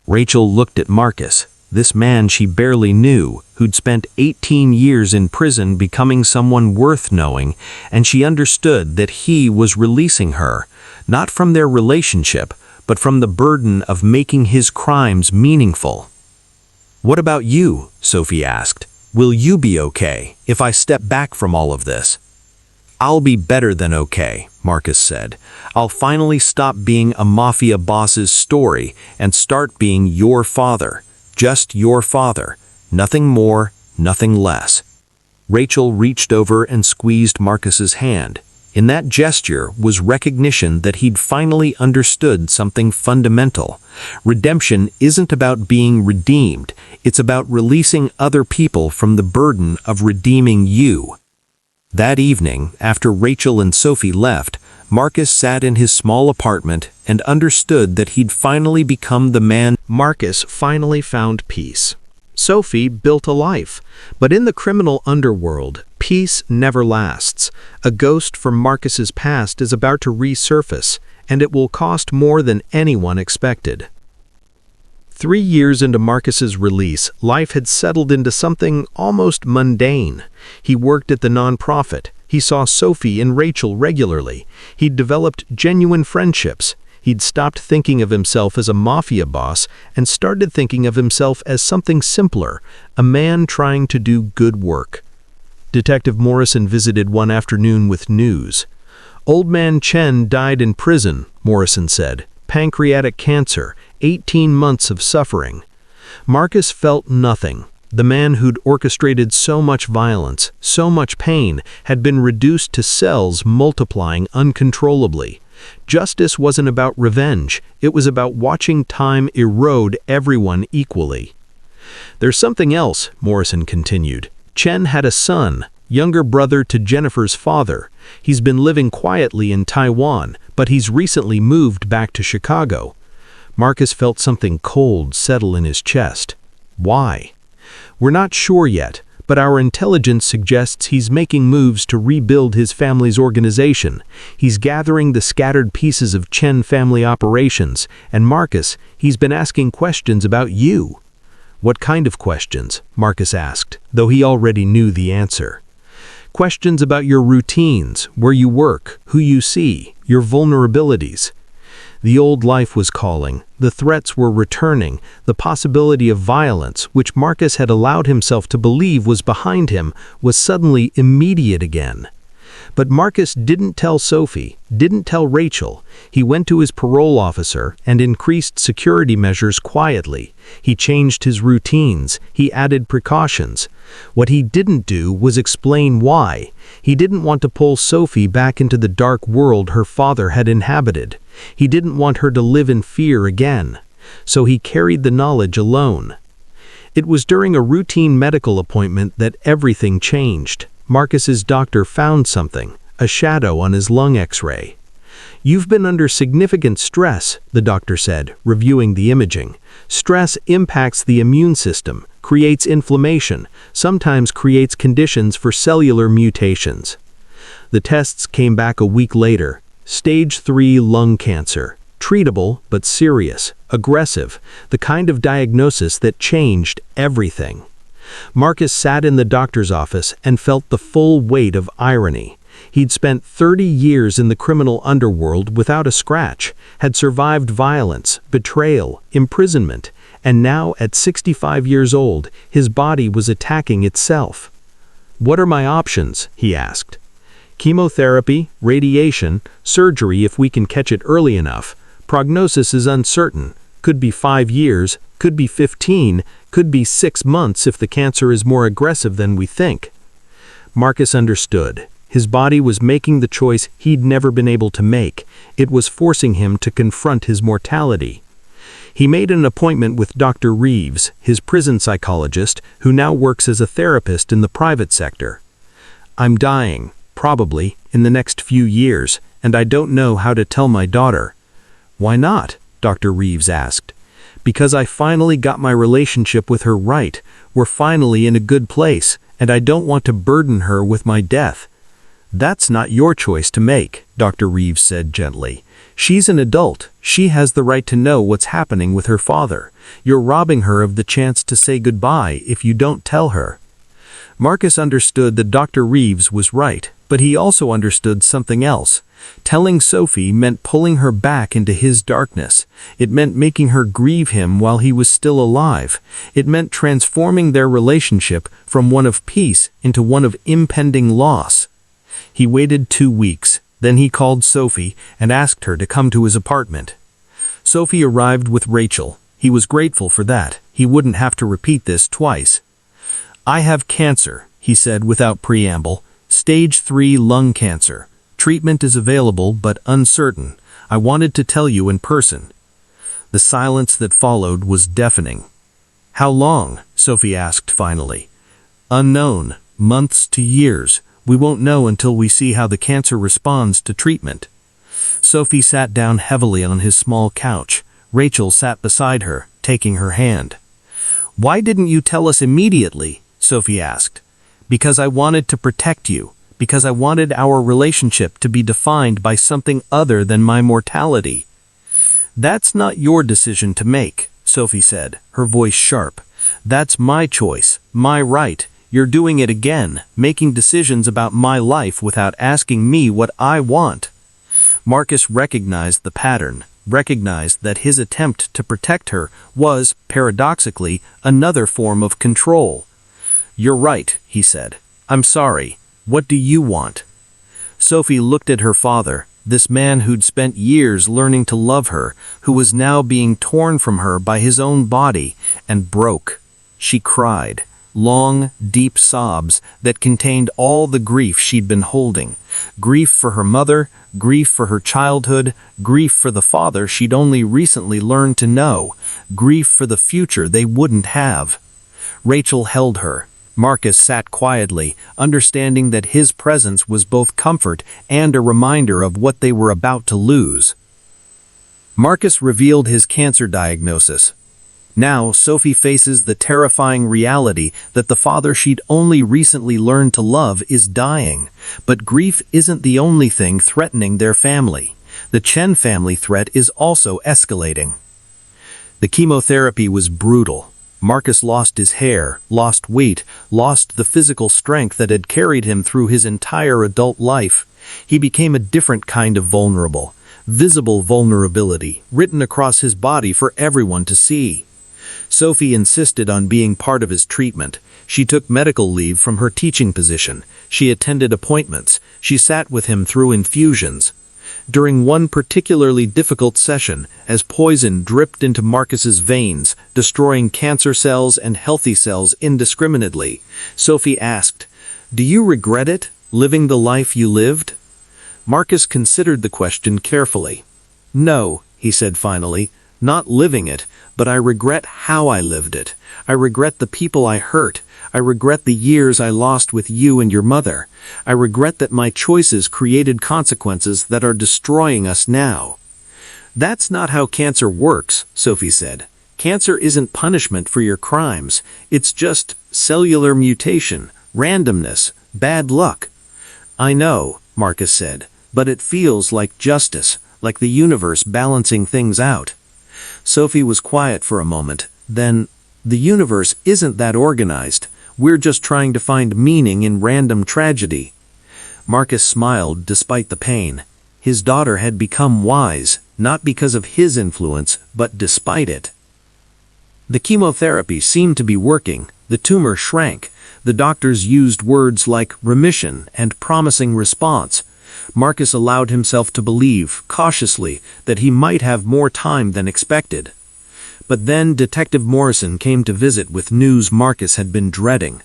Rachel looked at Marcus, this man she barely knew, who'd spent 18 years in prison becoming someone worth knowing, and she understood that he was releasing her, not from their relationship, but from the burden of making his crimes meaningful. "What about you?" Sophie asked. "Will you be okay if I step back from all of this?" "I'll be better than okay," Marcus said. "I'll finally stop being a mafia boss's story and start being your father. Just your father. Nothing more, nothing less." Rachel reached over and squeezed Marcus's hand. In that gesture was recognition that he'd finally understood something fundamental. Redemption isn't about being redeemed. It's about releasing other people from the burden of redeeming you. That evening, after Rachel and Sophie left, Marcus sat in his small apartment and understood that he'd finally become the man. Marcus finally found peace. Sophie built a life, but in the criminal underworld, peace never lasts. A ghost from Marcus's past is about to resurface, and it will cost more than anyone expected. 3 years into Marcus's release, life had settled into something almost mundane. He worked at the nonprofit. He saw Sophie and Rachel regularly. He'd developed genuine friendships. He'd stopped thinking of himself as a mafia boss and started thinking of himself as something simpler, a man trying to do good work. Detective Morrison visited one afternoon with news. "Old man Chen died in prison," Morrison said. "Pancreatic cancer, 18 months of suffering." Marcus felt nothing. The man who'd orchestrated so much violence, so much pain, had been reduced to cells multiplying uncontrollably. Justice wasn't about revenge. It was about watching time erode everyone equally. "There's something else," Morrison continued. "Chen had a son, younger brother to Jennifer's father. He's been living quietly in Taiwan, but he's recently moved back to Chicago." Marcus felt something cold settle in his chest. "Why?" "We're not sure yet, but our intelligence suggests he's making moves to rebuild his family's organization. He's gathering the scattered pieces of Chen family operations, and Marcus, he's been asking questions about you." "What kind of questions?" Marcus asked, though he already knew the answer. "Questions about your routines, where you work, who you see, your vulnerabilities." The old life was calling, the threats were returning, the possibility of violence, which Marcus had allowed himself to believe was behind him, was suddenly immediate again. But Marcus didn't tell Sophie, didn't tell Rachel. He went to his parole officer and increased security measures quietly. He changed his routines, he added precautions. What he didn't do was explain why. He didn't want to pull Sophie back into the dark world her father had inhabited. He didn't want her to live in fear again. so he carried the knowledge alone. It was during a routine medical appointment that everything changed. Marcus's doctor found something, a shadow on his lung X-ray. "You've been under significant stress," the doctor said, reviewing the imaging. "Stress impacts the immune system, creates inflammation, sometimes creates conditions for cellular mutations." The tests came back a week later. Stage 3 lung cancer. Treatable, but serious, aggressive, the kind of diagnosis that changed everything. Marcus sat in the doctor's office and felt the full weight of irony. He'd spent 30 years in the criminal underworld without a scratch, had survived violence, betrayal, imprisonment, and now, at 65 years old, his body was attacking itself. "What are my options?" he asked. "Chemotherapy, radiation, surgery if we can catch it early enough. Prognosis is uncertain. Could be 5 years, could be 15, could be 6 months if the cancer is more aggressive than we think." Marcus understood. His body was making the choice he'd never been able to make. It was forcing him to confront his mortality. He made an appointment with Dr. Reeves, his prison psychologist, who now works as a therapist in the private sector. "I'm dying, probably, in the next few years, and I don't know how to tell my daughter." "Why not?" Dr. Reeves asked. "Because I finally got my relationship with her right. We're finally in a good place, and I don't want to burden her with my death." "That's not your choice to make," Dr. Reeves said gently. "She's an adult. She has the right to know what's happening with her father. You're robbing her of the chance to say goodbye if you don't tell her." Marcus understood that Dr. Reeves was right, but he also understood something else. Telling Sophie meant pulling her back into his darkness. It meant making her grieve him while he was still alive. It meant transforming their relationship from one of peace into one of impending loss. He waited 2 weeks. Then he called Sophie and asked her to come to his apartment. Sophie arrived with Rachel. He was grateful for that. He wouldn't have to repeat this twice. "I have cancer," he said without preamble. "Stage 3 lung cancer. Treatment is available but uncertain. I wanted to tell you in person." The silence that followed was deafening. "How long?" Sophie asked finally. "Unknown. Months to years. We won't know until we see how the cancer responds to treatment." Sophie sat down heavily on his small couch. Rachel sat beside her, taking her hand. "Why didn't you tell us immediately?" Sophie asked. "Because I wanted to protect you. Because I wanted our relationship to be defined by something other than my mortality." "That's not your decision to make," Sophie said, her voice sharp. "That's my choice, my right. You're doing it again, making decisions about my life without asking me what I want." Marcus recognized the pattern, recognized that his attempt to protect her was, paradoxically, another form of control. "You're right," he said. "I'm sorry. What do you want?" Sophie looked at her father, this man who'd spent years learning to love her, who was now being torn from her by his own body, and broke. She cried. Long, deep sobs that contained all the grief she'd been holding. Grief for her mother, grief for her childhood, grief for the father she'd only recently learned to know, grief for the future they wouldn't have. Rachel held her. Marcus sat quietly, understanding that his presence was both comfort and a reminder of what they were about to lose. Marcus revealed his cancer diagnosis. Now, Sophie faces the terrifying reality that the father she'd only recently learned to love is dying. But grief isn't the only thing threatening their family. The Chen family threat is also escalating. The chemotherapy was brutal. Marcus lost his hair, lost weight, lost the physical strength that had carried him through his entire adult life. He became a different kind of vulnerable. Visible vulnerability, written across his body for everyone to see. Sophie insisted on being part of his treatment. She took medical leave from her teaching position. She attended appointments. She sat with him through infusions. During one particularly difficult session, as poison dripped into Marcus's veins, destroying cancer cells and healthy cells indiscriminately, Sophie asked, "Do you regret it, living the life you lived?" Marcus considered the question carefully. "No," he said finally, Not living it, but I regret how I lived it. I regret the people I hurt. I regret the years I lost with you and your mother. I regret that my choices created consequences that are destroying us now." "That's not how cancer works," Sophie said. "Cancer isn't punishment for your crimes. It's just cellular mutation, randomness, bad luck." "I know," Marcus said, "but it feels like justice, like the universe balancing things out." Sophie was quiet for a moment. Then, "The universe isn't that organized. We're just trying to find meaning in random tragedy." Marcus smiled despite the pain. His daughter had become wise, not because of his influence, but despite it. The chemotherapy seemed to be working. The tumor shrank. The doctors used words like remission and promising response. Marcus allowed himself to believe, cautiously, that he might have more time than expected. But then Detective Morrison came to visit with news Marcus had been dreading.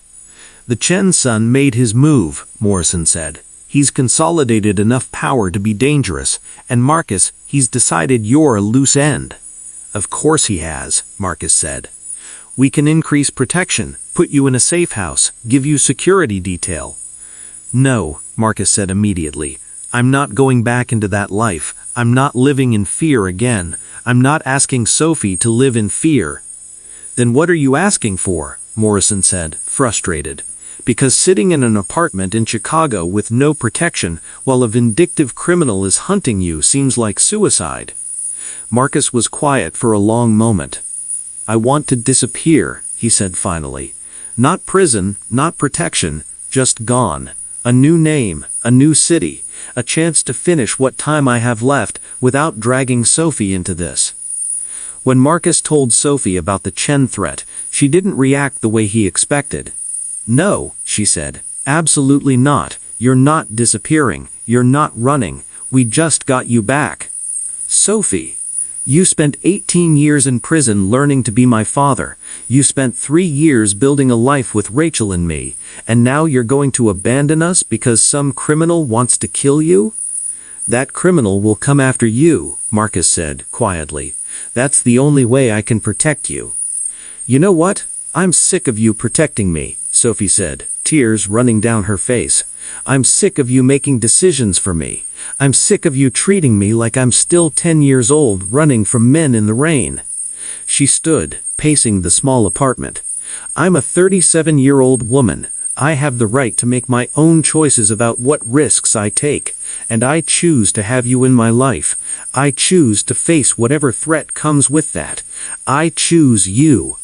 "The Chen son made his move," Morrison said. "He's consolidated enough power to be dangerous, and Marcus, he's decided you're a loose end." "Of course he has," Marcus said. "We can increase protection, put you in a safe house, give you security detail." "No," Marcus said immediately. "I'm not going back into that life. I'm not living in fear again. I'm not asking Sophie to live in fear." "Then what are you asking for?" Morrison said, frustrated. "Because sitting in an apartment in Chicago with no protection while a vindictive criminal is hunting you seems like suicide." Marcus was quiet for a long moment. "I want to disappear," he said finally. "Not prison, not protection, just gone. A new name, a new city, a chance to finish what time I have left without dragging Sophie into this." When Marcus told Sophie about the Chen threat, she didn't react the way he expected. "No," she said, "absolutely not. You're not disappearing. You're not running. We just got you back." "Sophie, you spent 18 years in prison learning to be my father. You spent 3 years building a life with Rachel and me, and now you're going to abandon us because some criminal wants to kill you?" "That criminal will come after you," Marcus said, quietly. "That's the only way I can protect you." "You know what? I'm sick of you protecting me," Sophie said, tears running down her face. "I'm sick of you making decisions for me. I'm sick of you treating me like I'm still 10 years old running from men in the rain." She stood, pacing the small apartment. "I'm a 37-year-old woman. I have the right to make my own choices about what risks I take, and I choose to have you in my life. I choose to face whatever threat comes with that. I choose you."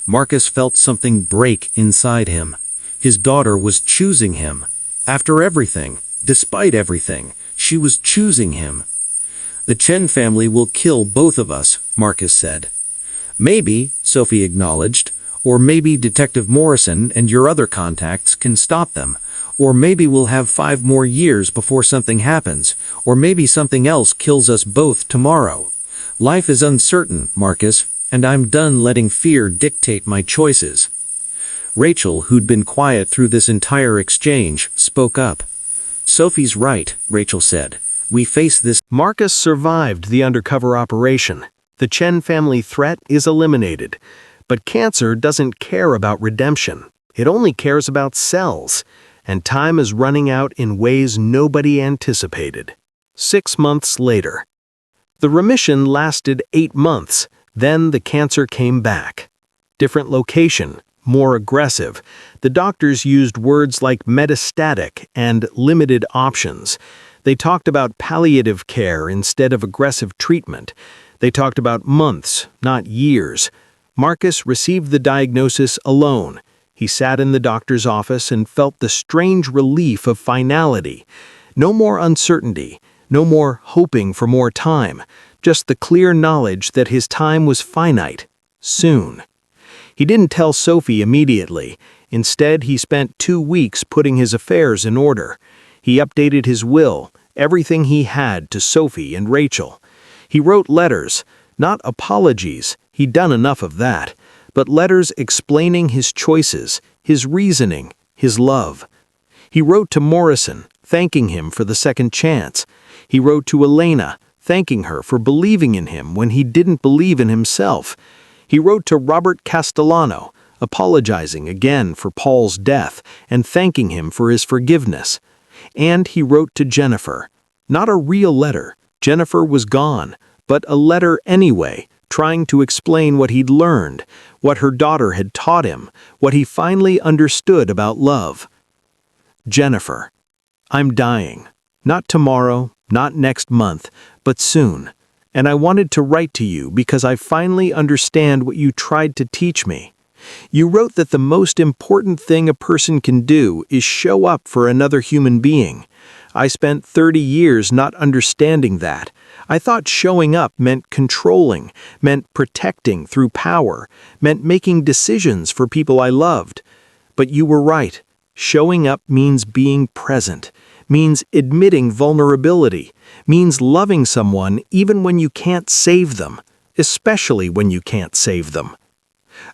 Marcus felt something break inside him. His daughter was choosing him. After everything, despite everything, she was choosing him. "The Chen family will kill both of us," Marcus said. "Maybe," Sophie acknowledged, "or maybe Detective Morrison and your other contacts can stop them. Or maybe we'll have 5 more years before something happens. Or maybe something else kills us both tomorrow. Life is uncertain, Marcus, and I'm done letting fear dictate my choices." Rachel, who'd been quiet through this entire exchange, spoke up. "Sophie's right," Rachel said. "We face this." Marcus survived the undercover operation. The Chen family threat is eliminated. But cancer doesn't care about redemption. It only cares about cells. And time is running out in ways nobody anticipated. 6 months later. The remission lasted 8 months. Then the cancer came back. Different location, more aggressive. The doctors used words like metastatic and limited options. They talked about palliative care instead of aggressive treatment. They talked about months, not years. Marcus received the diagnosis alone. He sat in the doctor's office and felt the strange relief of finality. No more uncertainty, no more hoping for more time, just the clear knowledge that his time was finite, soon. He didn't tell Sophie immediately. Instead, he spent 2 weeks putting his affairs in order. He updated his will, everything he had, to Sophie and Rachel. He wrote letters, not apologies, he'd done enough of that, but letters explaining his choices, his reasoning, his love. He wrote to Morrison, thanking him for the second chance. He wrote to Elena, thanking her for believing in him when he didn't believe in himself. He wrote to Robert Castellano, apologizing again for Paul's death and thanking him for his forgiveness. And he wrote to Jennifer. Not a real letter. Jennifer was gone, but a letter anyway, trying to explain what he'd learned, what her daughter had taught him, what he finally understood about love. Jennifer, I'm dying. Not tomorrow, not next month, but soon. And I wanted to write to you because I finally understand what you tried to teach me. You wrote that the most important thing a person can do is show up for another human being. I spent 30 years not understanding that. I thought showing up meant controlling, meant protecting through power, meant making decisions for people I loved. But you were right. Showing up means being present, means admitting vulnerability, means loving someone even when you can't save them, especially when you can't save them.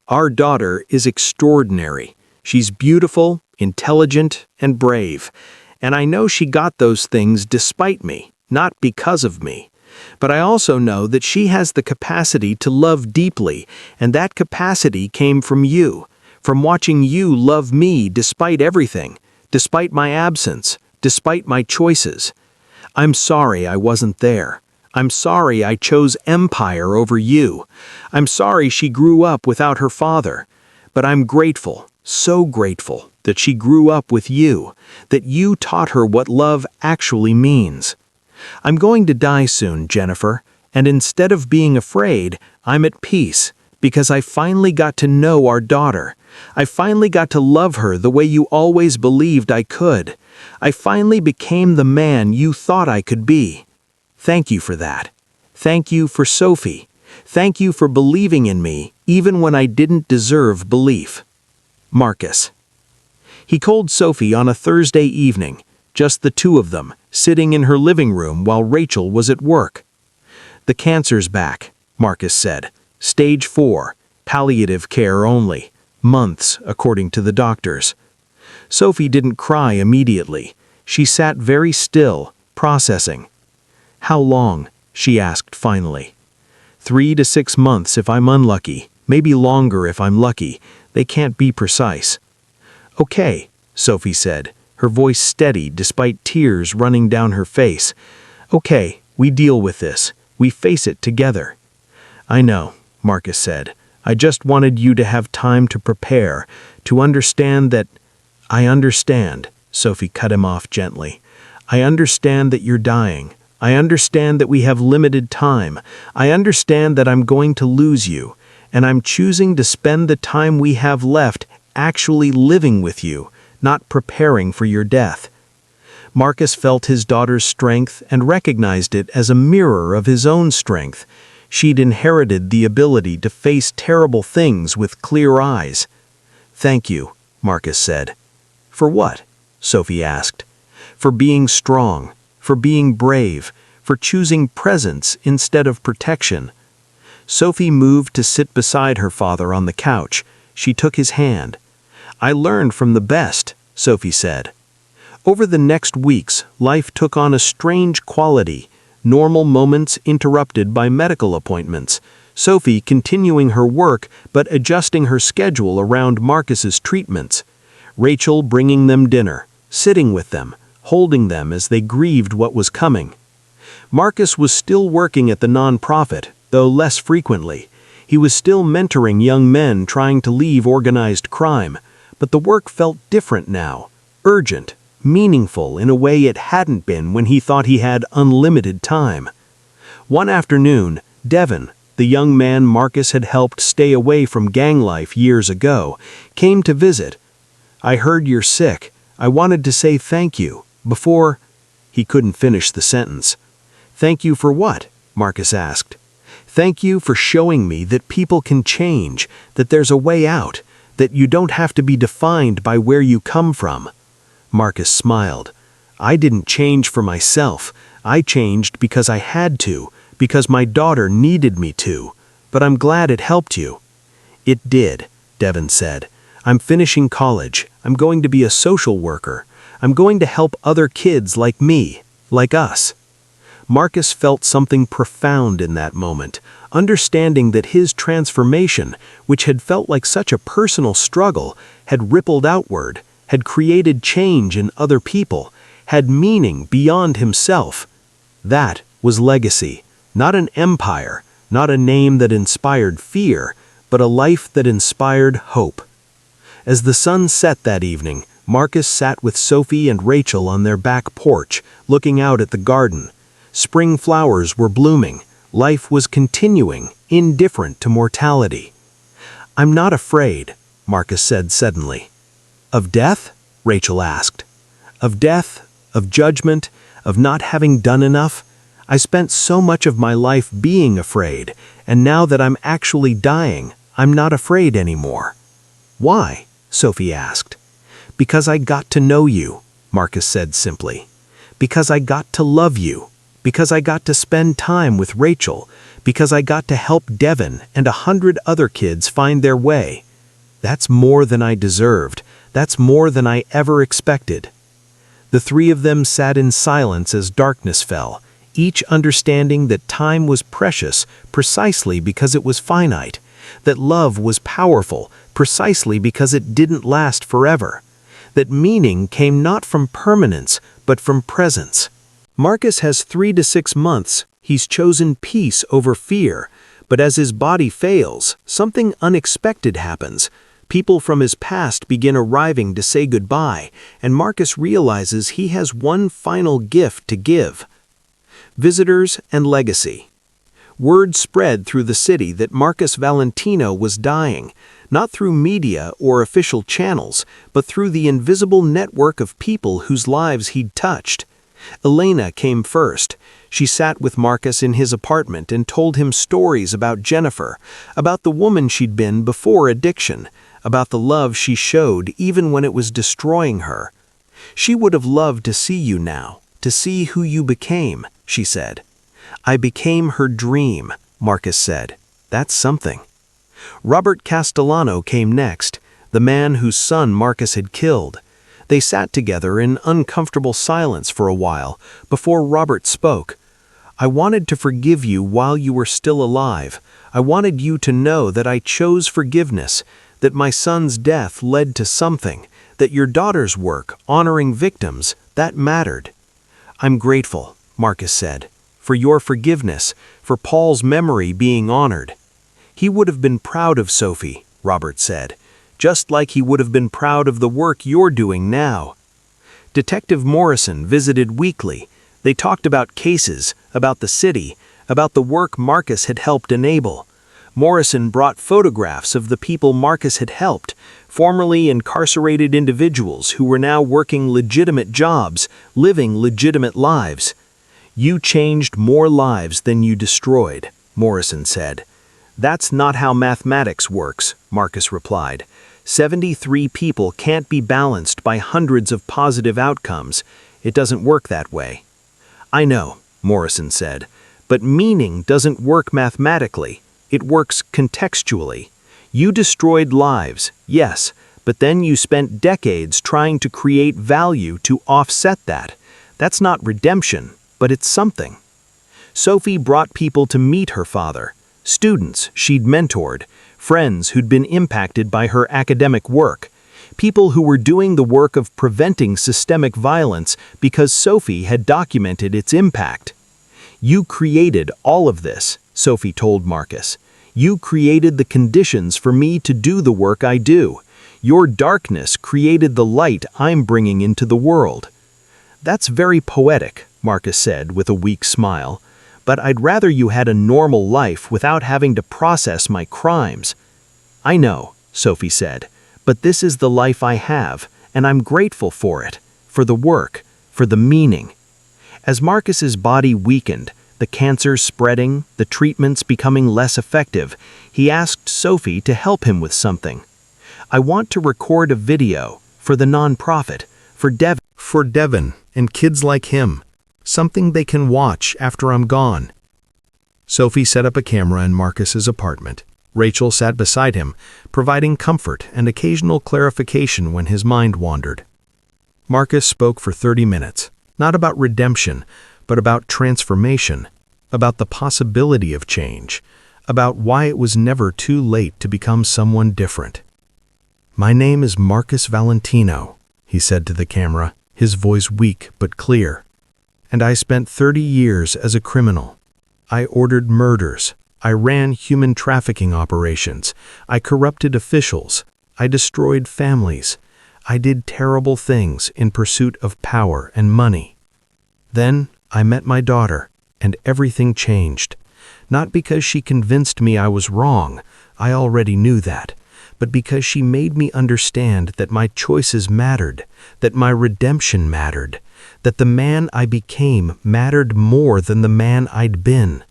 Our daughter is extraordinary. She's beautiful, intelligent, and brave. And I know she got those things despite me, not because of me. But I also know that she has the capacity to love deeply, and that capacity came from you, from watching you love me despite everything, despite my absence, despite my choices. I'm sorry I wasn't there. I'm sorry I chose empire over you. I'm sorry she grew up without her father. But I'm grateful, so grateful, that she grew up with you, that you taught her what love actually means. I'm going to die soon, Jennifer, and instead of being afraid, I'm at peace, because I finally got to know our daughter. I finally got to love her the way you always believed I could. I finally became the man you thought I could be. Thank you for that. Thank you for Sophie. Thank you for believing in me, even when I didn't deserve belief. Marcus. He called Sophie on a Thursday evening, just the two of them, sitting in her living room while Rachel was at work. The cancer's back, Marcus said. Stage 4, palliative care only. Months, according to the doctors. Sophie didn't cry immediately. She sat very still, processing. How long? She asked finally. 3 to 6 months if I'm unlucky, maybe longer if I'm lucky. They can't be precise. Okay, Sophie said, her voice steady despite tears running down her face. Okay, we deal with this. We face it together. I know, Marcus said. I just wanted you to have time to prepare, to understand that... I understand, Sophie cut him off gently. I understand that you're dying. I understand that we have limited time. I understand that I'm going to lose you, and I'm choosing to spend the time we have left actually living with you, not preparing for your death. Marcus felt his daughter's strength and recognized it as a mirror of his own strength. She'd inherited the ability to face terrible things with clear eyes. Thank you, Marcus said. For what? Sophie asked. For being strong, for being brave, for choosing presence instead of protection. Sophie moved to sit beside her father on the couch. She took his hand. I learned from the best, Sophie said. Over the next weeks, life took on a strange quality, normal moments interrupted by medical appointments, Sophie continuing her work but adjusting her schedule around Marcus's treatments, Rachel bringing them dinner, sitting with them, holding them as they grieved what was coming. Marcus was still working at the nonprofit, though less frequently. He was still mentoring young men trying to leave organized crime, but the work felt different now, urgent, meaningful in a way it hadn't been when he thought he had unlimited time. One afternoon, Devon, the young man Marcus had helped stay away from gang life years ago, came to visit. I heard you're sick. I wanted to say thank you, before... He couldn't finish the sentence. Thank you for what? Marcus asked. Thank you for showing me that people can change, that there's a way out, that you don't have to be defined by where you come from. Marcus smiled. I didn't change for myself. I changed because I had to, because my daughter needed me to. But I'm glad it helped you. It did, Devon said. I'm finishing college. I'm going to be a social worker. I'm going to help other kids like me, like us. Marcus felt something profound in that moment, understanding that his transformation, which had felt like such a personal struggle, had rippled outward, had created change in other people, had meaning beyond himself. That was legacy, not an empire, not a name that inspired fear, but a life that inspired hope. As the sun set that evening, Marcus sat with Sophie and Rachel on their back porch, looking out at the garden. Spring flowers were blooming. Life was continuing, indifferent to mortality. "I'm not afraid," Marcus said suddenly. "Of death?" Rachel asked. "Of death, of judgment, of not having done enough? I spent so much of my life being afraid, and now that I'm actually dying, I'm not afraid anymore." "Why?" Sophie asked. "Because I got to know you," Marcus said simply. "Because I got to love you. Because I got to spend time with Rachel. Because I got to help Devin and 100 other kids find their way. That's more than I deserved. That's more than I ever expected." The three of them sat in silence as darkness fell, each understanding that time was precious precisely because it was finite, that love was powerful precisely because it didn't last forever, that meaning came not from permanence but from presence. Marcus has 3 to 6 months. He's chosen peace over fear, but as his body fails, something unexpected happens. People from his past begin arriving to say goodbye, and Marcus realizes he has one final gift to give. Visitors and legacy. Word spread through the city that Marcus Valentino was dying, not through media or official channels, but through the invisible network of people whose lives he'd touched. Elena came first. She sat with Marcus in his apartment and told him stories about Jennifer, about the woman she'd been before addiction, about the love she showed even when it was destroying her. "She would have loved to see you now, to see who you became," she said. "I became her dream," Marcus said. "That's something." Robert Castellano came next, the man whose son Marcus had killed. They sat together in uncomfortable silence for a while before Robert spoke. "I wanted to forgive you while you were still alive. I wanted you to know that I chose forgiveness, that my son's death led to something, that your daughter's work, honoring victims, that mattered." "I'm grateful," Marcus said, "for your forgiveness, for Paul's memory being honored." "He would have been proud of Sophie," Robert said, "just like he would have been proud of the work you're doing now." Detective Morrison visited weekly. They talked about cases, about the city, about the work Marcus had helped enable. Morrison brought photographs of the people Marcus had helped, formerly incarcerated individuals who were now working legitimate jobs, living legitimate lives. "You changed more lives than you destroyed," Morrison said. "That's not how mathematics works," Marcus replied. 73 people can't be balanced by hundreds of positive outcomes. It doesn't work that way." "I know," Morrison said, "but meaning doesn't work mathematically. It works contextually. You destroyed lives, yes, but then you spent decades trying to create value to offset that. That's not redemption, but it's something." Sophie brought people to meet her father, students she'd mentored, friends who'd been impacted by her academic work, people who were doing the work of preventing systemic violence because Sophie had documented its impact. "You created all of this," Sophie told Marcus. "You created the conditions for me to do the work I do. Your darkness created the light I'm bringing into the world." "That's very poetic," Marcus said with a weak smile. "But I'd rather you had a normal life without having to process my crimes." "I know," Sophie said, "but this is the life I have, and I'm grateful for it, for the work, for the meaning." As Marcus's body weakened, the cancer spreading, the treatments becoming less effective, he asked Sophie to help him with something. "I want to record a video for the nonprofit, for Devin and kids like him. Something they can watch after I'm gone." Sophie set up a camera in Marcus's apartment. Rachel sat beside him, providing comfort and occasional clarification when his mind wandered. Marcus spoke for 30 minutes, not about redemption, but about transformation, about the possibility of change, about why it was never too late to become someone different. "My name is Marcus Valentino," he said to the camera, his voice weak but clear. "And I spent 30 years as a criminal. I ordered murders. I ran human trafficking operations. I corrupted officials. I destroyed families. I did terrible things in pursuit of power and money. Then I met my daughter, and everything changed. Not because she convinced me I was wrong, I already knew that, but because she made me understand that my choices mattered, that my redemption mattered, that the man I became mattered more than the man I'd been."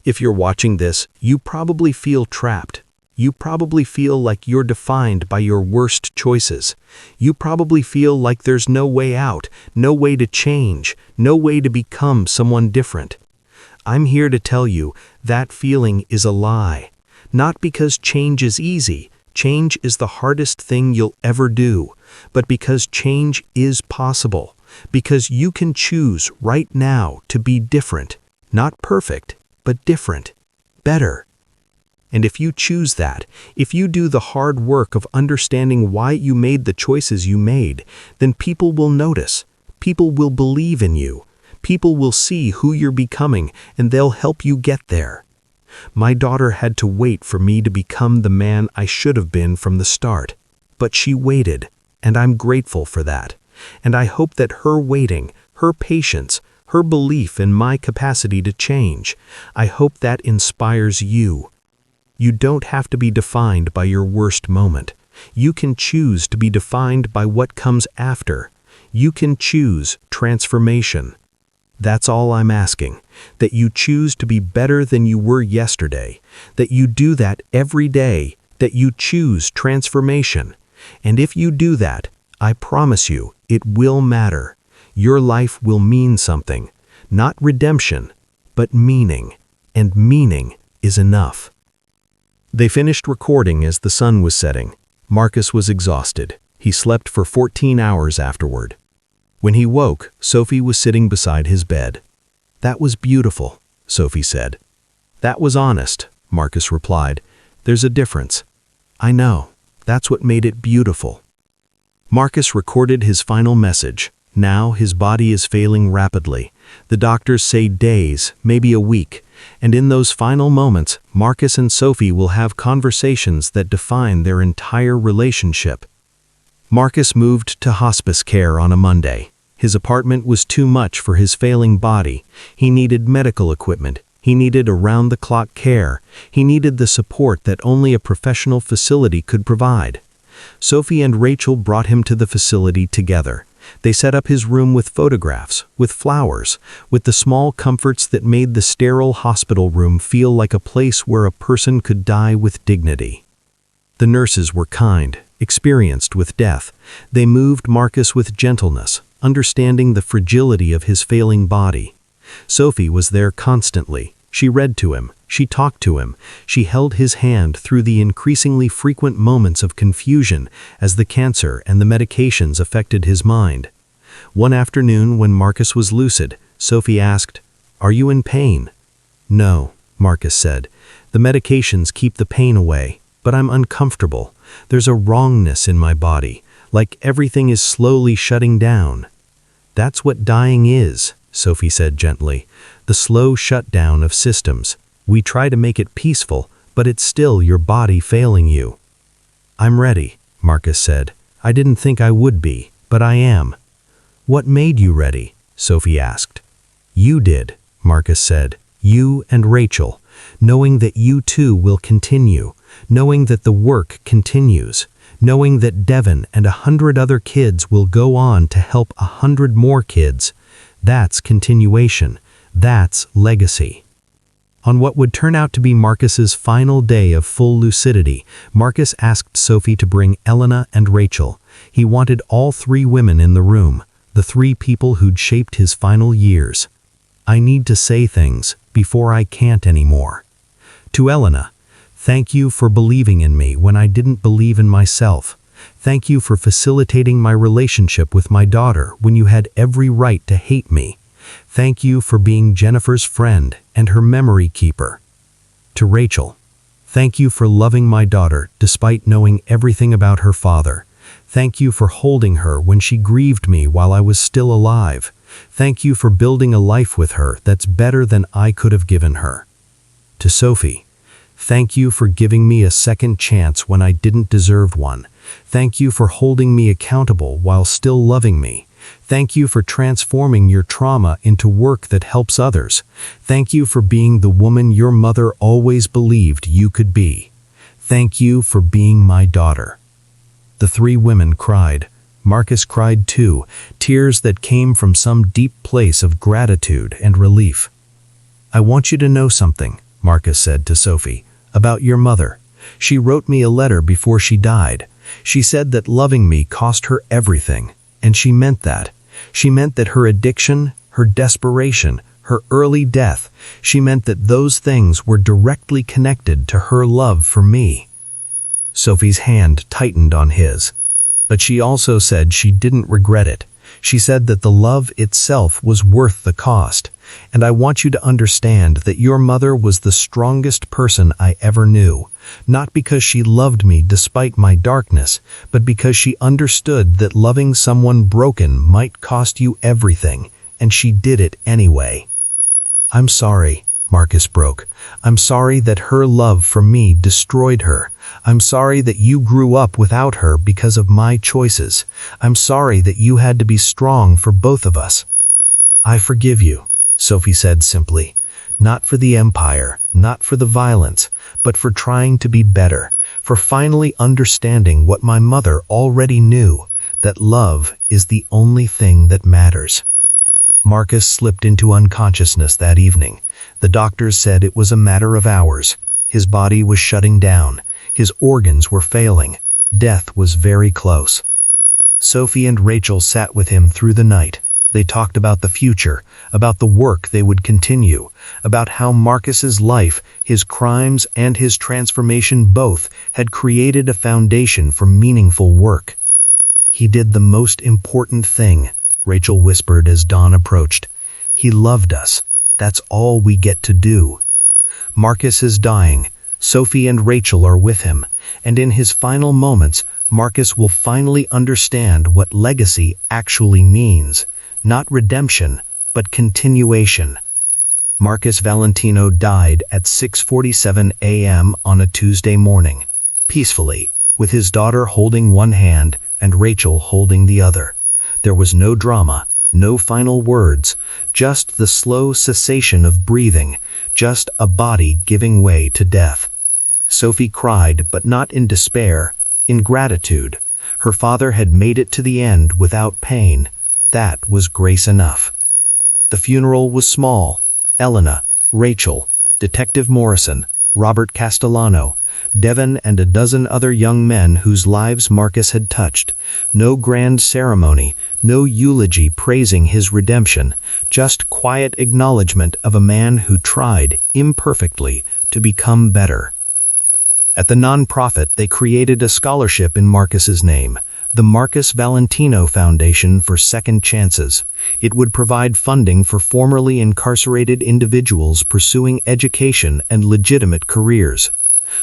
If you're watching this, you probably feel trapped. You probably feel like you're defined by your worst choices. You probably feel like there's no way out, no way to change, no way to become someone different. I'm here to tell you that feeling is a lie. Not because change is easy, change is the hardest thing you'll ever do, but because change is possible, because you can choose right now to be different, not perfect, but different, better. And if you choose that, if you do the hard work of understanding why you made the choices you made, then people will notice, people will believe in you, people will see who you're becoming, and they'll help you get there. My daughter had to wait for me to become the man I should have been from the start, but she waited, and I'm grateful for that. And I hope that her waiting, her patience, her belief in my capacity to change, I hope that inspires you. You don't have to be defined by your worst moment. You can choose to be defined by what comes after. You can choose transformation. That's all I'm asking, that you choose to be better than you were yesterday, that you do that every day, that you choose transformation. And if you do that, I promise you, it will matter. Your life will mean something, not redemption, but meaning, and meaning is enough. They finished recording as the sun was setting. Marcus was exhausted. He slept for 14 hours afterward. When he woke, Sophie was sitting beside his bed. "That was beautiful," Sophie said. "That was honest," Marcus replied. "There's a difference." "I know. That's what made it beautiful." Marcus recorded his final message. Now his body is failing rapidly. The doctors say days, maybe a week. And in those final moments, Marcus and Sophie will have conversations that define their entire relationship. Marcus moved to hospice care on a Monday. His apartment was too much for his failing body. He needed medical equipment. He needed around-the-clock care. He needed the support that only a professional facility could provide. Sophie and Rachel brought him to the facility together. They set up his room with photographs, with flowers, with the small comforts that made the sterile hospital room feel like a place where a person could die with dignity. The nurses were kind, experienced with death. They moved Marcus with gentleness, understanding the fragility of his failing body. Sophie was there constantly. She read to him. She talked to him. She held his hand through the increasingly frequent moments of confusion as the cancer and the medications affected his mind. One afternoon when Marcus was lucid, Sophie asked, "Are you in pain?" "No," Marcus said. "The medications keep the pain away, but I'm uncomfortable. There's a wrongness in my body, like everything is slowly shutting down." "That's what dying is," Sophie said gently. "The slow shutdown of systems. We try to make it peaceful, but it's still your body failing you." "I'm ready," Marcus said. "I didn't think I would be, but I am." "What made you ready?" Sophie asked. "You did," Marcus said. "You and Rachel, knowing that you too will continue, knowing that the work continues, knowing that Devin and 100 other kids will go on to help 100 more kids. That's continuation. That's legacy." On what would turn out to be Marcus's final day of full lucidity, Marcus asked Sophie to bring Elena and Rachel. He wanted all 3 women in the room, the 3 people who'd shaped his final years. "I need to say things before I can't anymore." To Elena, "Thank you for believing in me when I didn't believe in myself. Thank you for facilitating my relationship with my daughter when you had every right to hate me. Thank you for being Jennifer's friend and her memory keeper. To Rachel, thank you for loving my daughter despite knowing everything about her father. Thank you for holding her when she grieved me while I was still alive. Thank you for building a life with her that's better than I could have given her. To Sophie, thank you for giving me a second chance when I didn't deserve one. Thank you for holding me accountable while still loving me. Thank you for transforming your trauma into work that helps others. Thank you for being the woman your mother always believed you could be. Thank you for being my daughter. The three women cried. Marcus cried too, tears that came from some deep place of gratitude and relief. I want you to know something, Marcus said to Sophie, about your mother. She wrote me a letter before she died. She said that loving me cost her everything, and she meant that. She meant that her addiction, her desperation, her early death, she meant that those things were directly connected to her love for me. Sophie's hand tightened on his. But she also said she didn't regret it. She said that the love itself was worth the cost. And I want you to understand that your mother was the strongest person I ever knew. Not because she loved me despite my darkness, but because she understood that loving someone broken might cost you everything, and she did it anyway. I'm sorry, Marcus broke. I'm sorry that her love for me destroyed her. I'm sorry that you grew up without her because of my choices. I'm sorry that you had to be strong for both of us. I forgive you, Sophie said simply. Not for the empire, not for the violence, but for trying to be better, for finally understanding what my mother already knew, that love is the only thing that matters. Marcus slipped into unconsciousness that evening. The doctors said it was a matter of hours. His body was shutting down. His organs were failing. Death was very close. Sophie and Rachel sat with him through the night. They talked about the future, about the work they would continue, about how Marcus's life, his crimes, and his transformation both had created a foundation for meaningful work. He did the most important thing, Rachel whispered as dawn approached. He loved us. That's all we get to do. Marcus is dying. Sophie and Rachel are with him, and in his final moments, Marcus will finally understand what legacy actually means. Not redemption, but continuation. Marcus Valentino died at 6:47 a.m. on a Tuesday morning, peacefully, with his daughter holding one hand and Rachel holding the other. There was no drama, no final words, just the slow cessation of breathing, just a body giving way to death. Sophie cried, but not in despair, in gratitude. Her father had made it to the end without pain. That was grace enough. The funeral was small. Elena, Rachel, Detective Morrison, Robert Castellano, Devon, and a dozen other young men whose lives Marcus had touched. No grand ceremony, no eulogy praising his redemption, just quiet acknowledgement of a man who tried, imperfectly, to become better. At the nonprofit, they created a scholarship in Marcus's name, the Marcus Valentino Foundation for Second Chances. It would provide funding for formerly incarcerated individuals pursuing education and legitimate careers.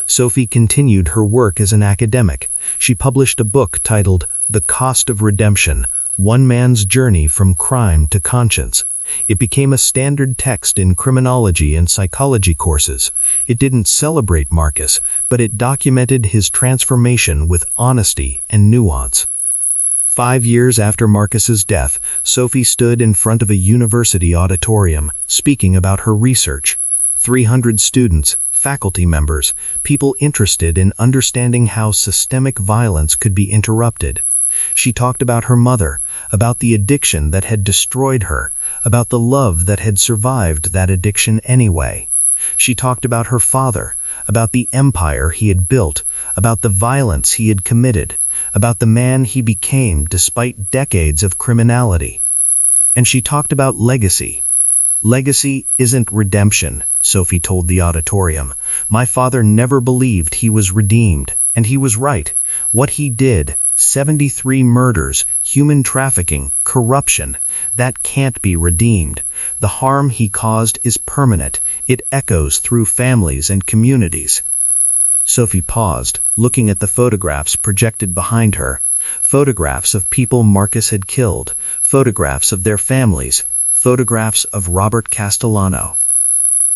Sophie continued her work as an academic. She published a book titled The Cost of Redemption, One Man's Journey from Crime to Conscience. It became a standard text in criminology and psychology courses. It didn't celebrate Marcus, but it documented his transformation with honesty and nuance. 5 years after Marcus's death, Sophie stood in front of a university auditorium, speaking about her research. 300 students, faculty members, people interested in understanding how systemic violence could be interrupted. She talked about her mother, about the addiction that had destroyed her, about the love that had survived that addiction anyway. She talked about her father, about the empire he had built, about the violence he had committed, about the man he became despite decades of criminality. And she talked about legacy. Legacy isn't redemption, Sophie told the auditorium. My father never believed he was redeemed, and he was right. What he did, 73 murders, human trafficking, corruption. That can't be redeemed. The harm he caused is permanent. It echoes through families and communities. Sophie paused, looking at the photographs projected behind her. Photographs of people Marcus had killed, photographs of their families, photographs of Robert Castellano.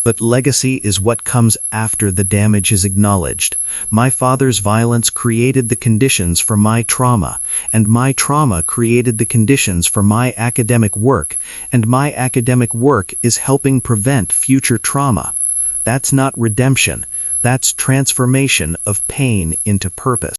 But legacy is what comes after the damage is acknowledged. My father's violence created the conditions for my trauma, and my trauma created the conditions for my academic work, and my academic work is helping prevent future trauma. That's not redemption. That's transformation of pain into purpose.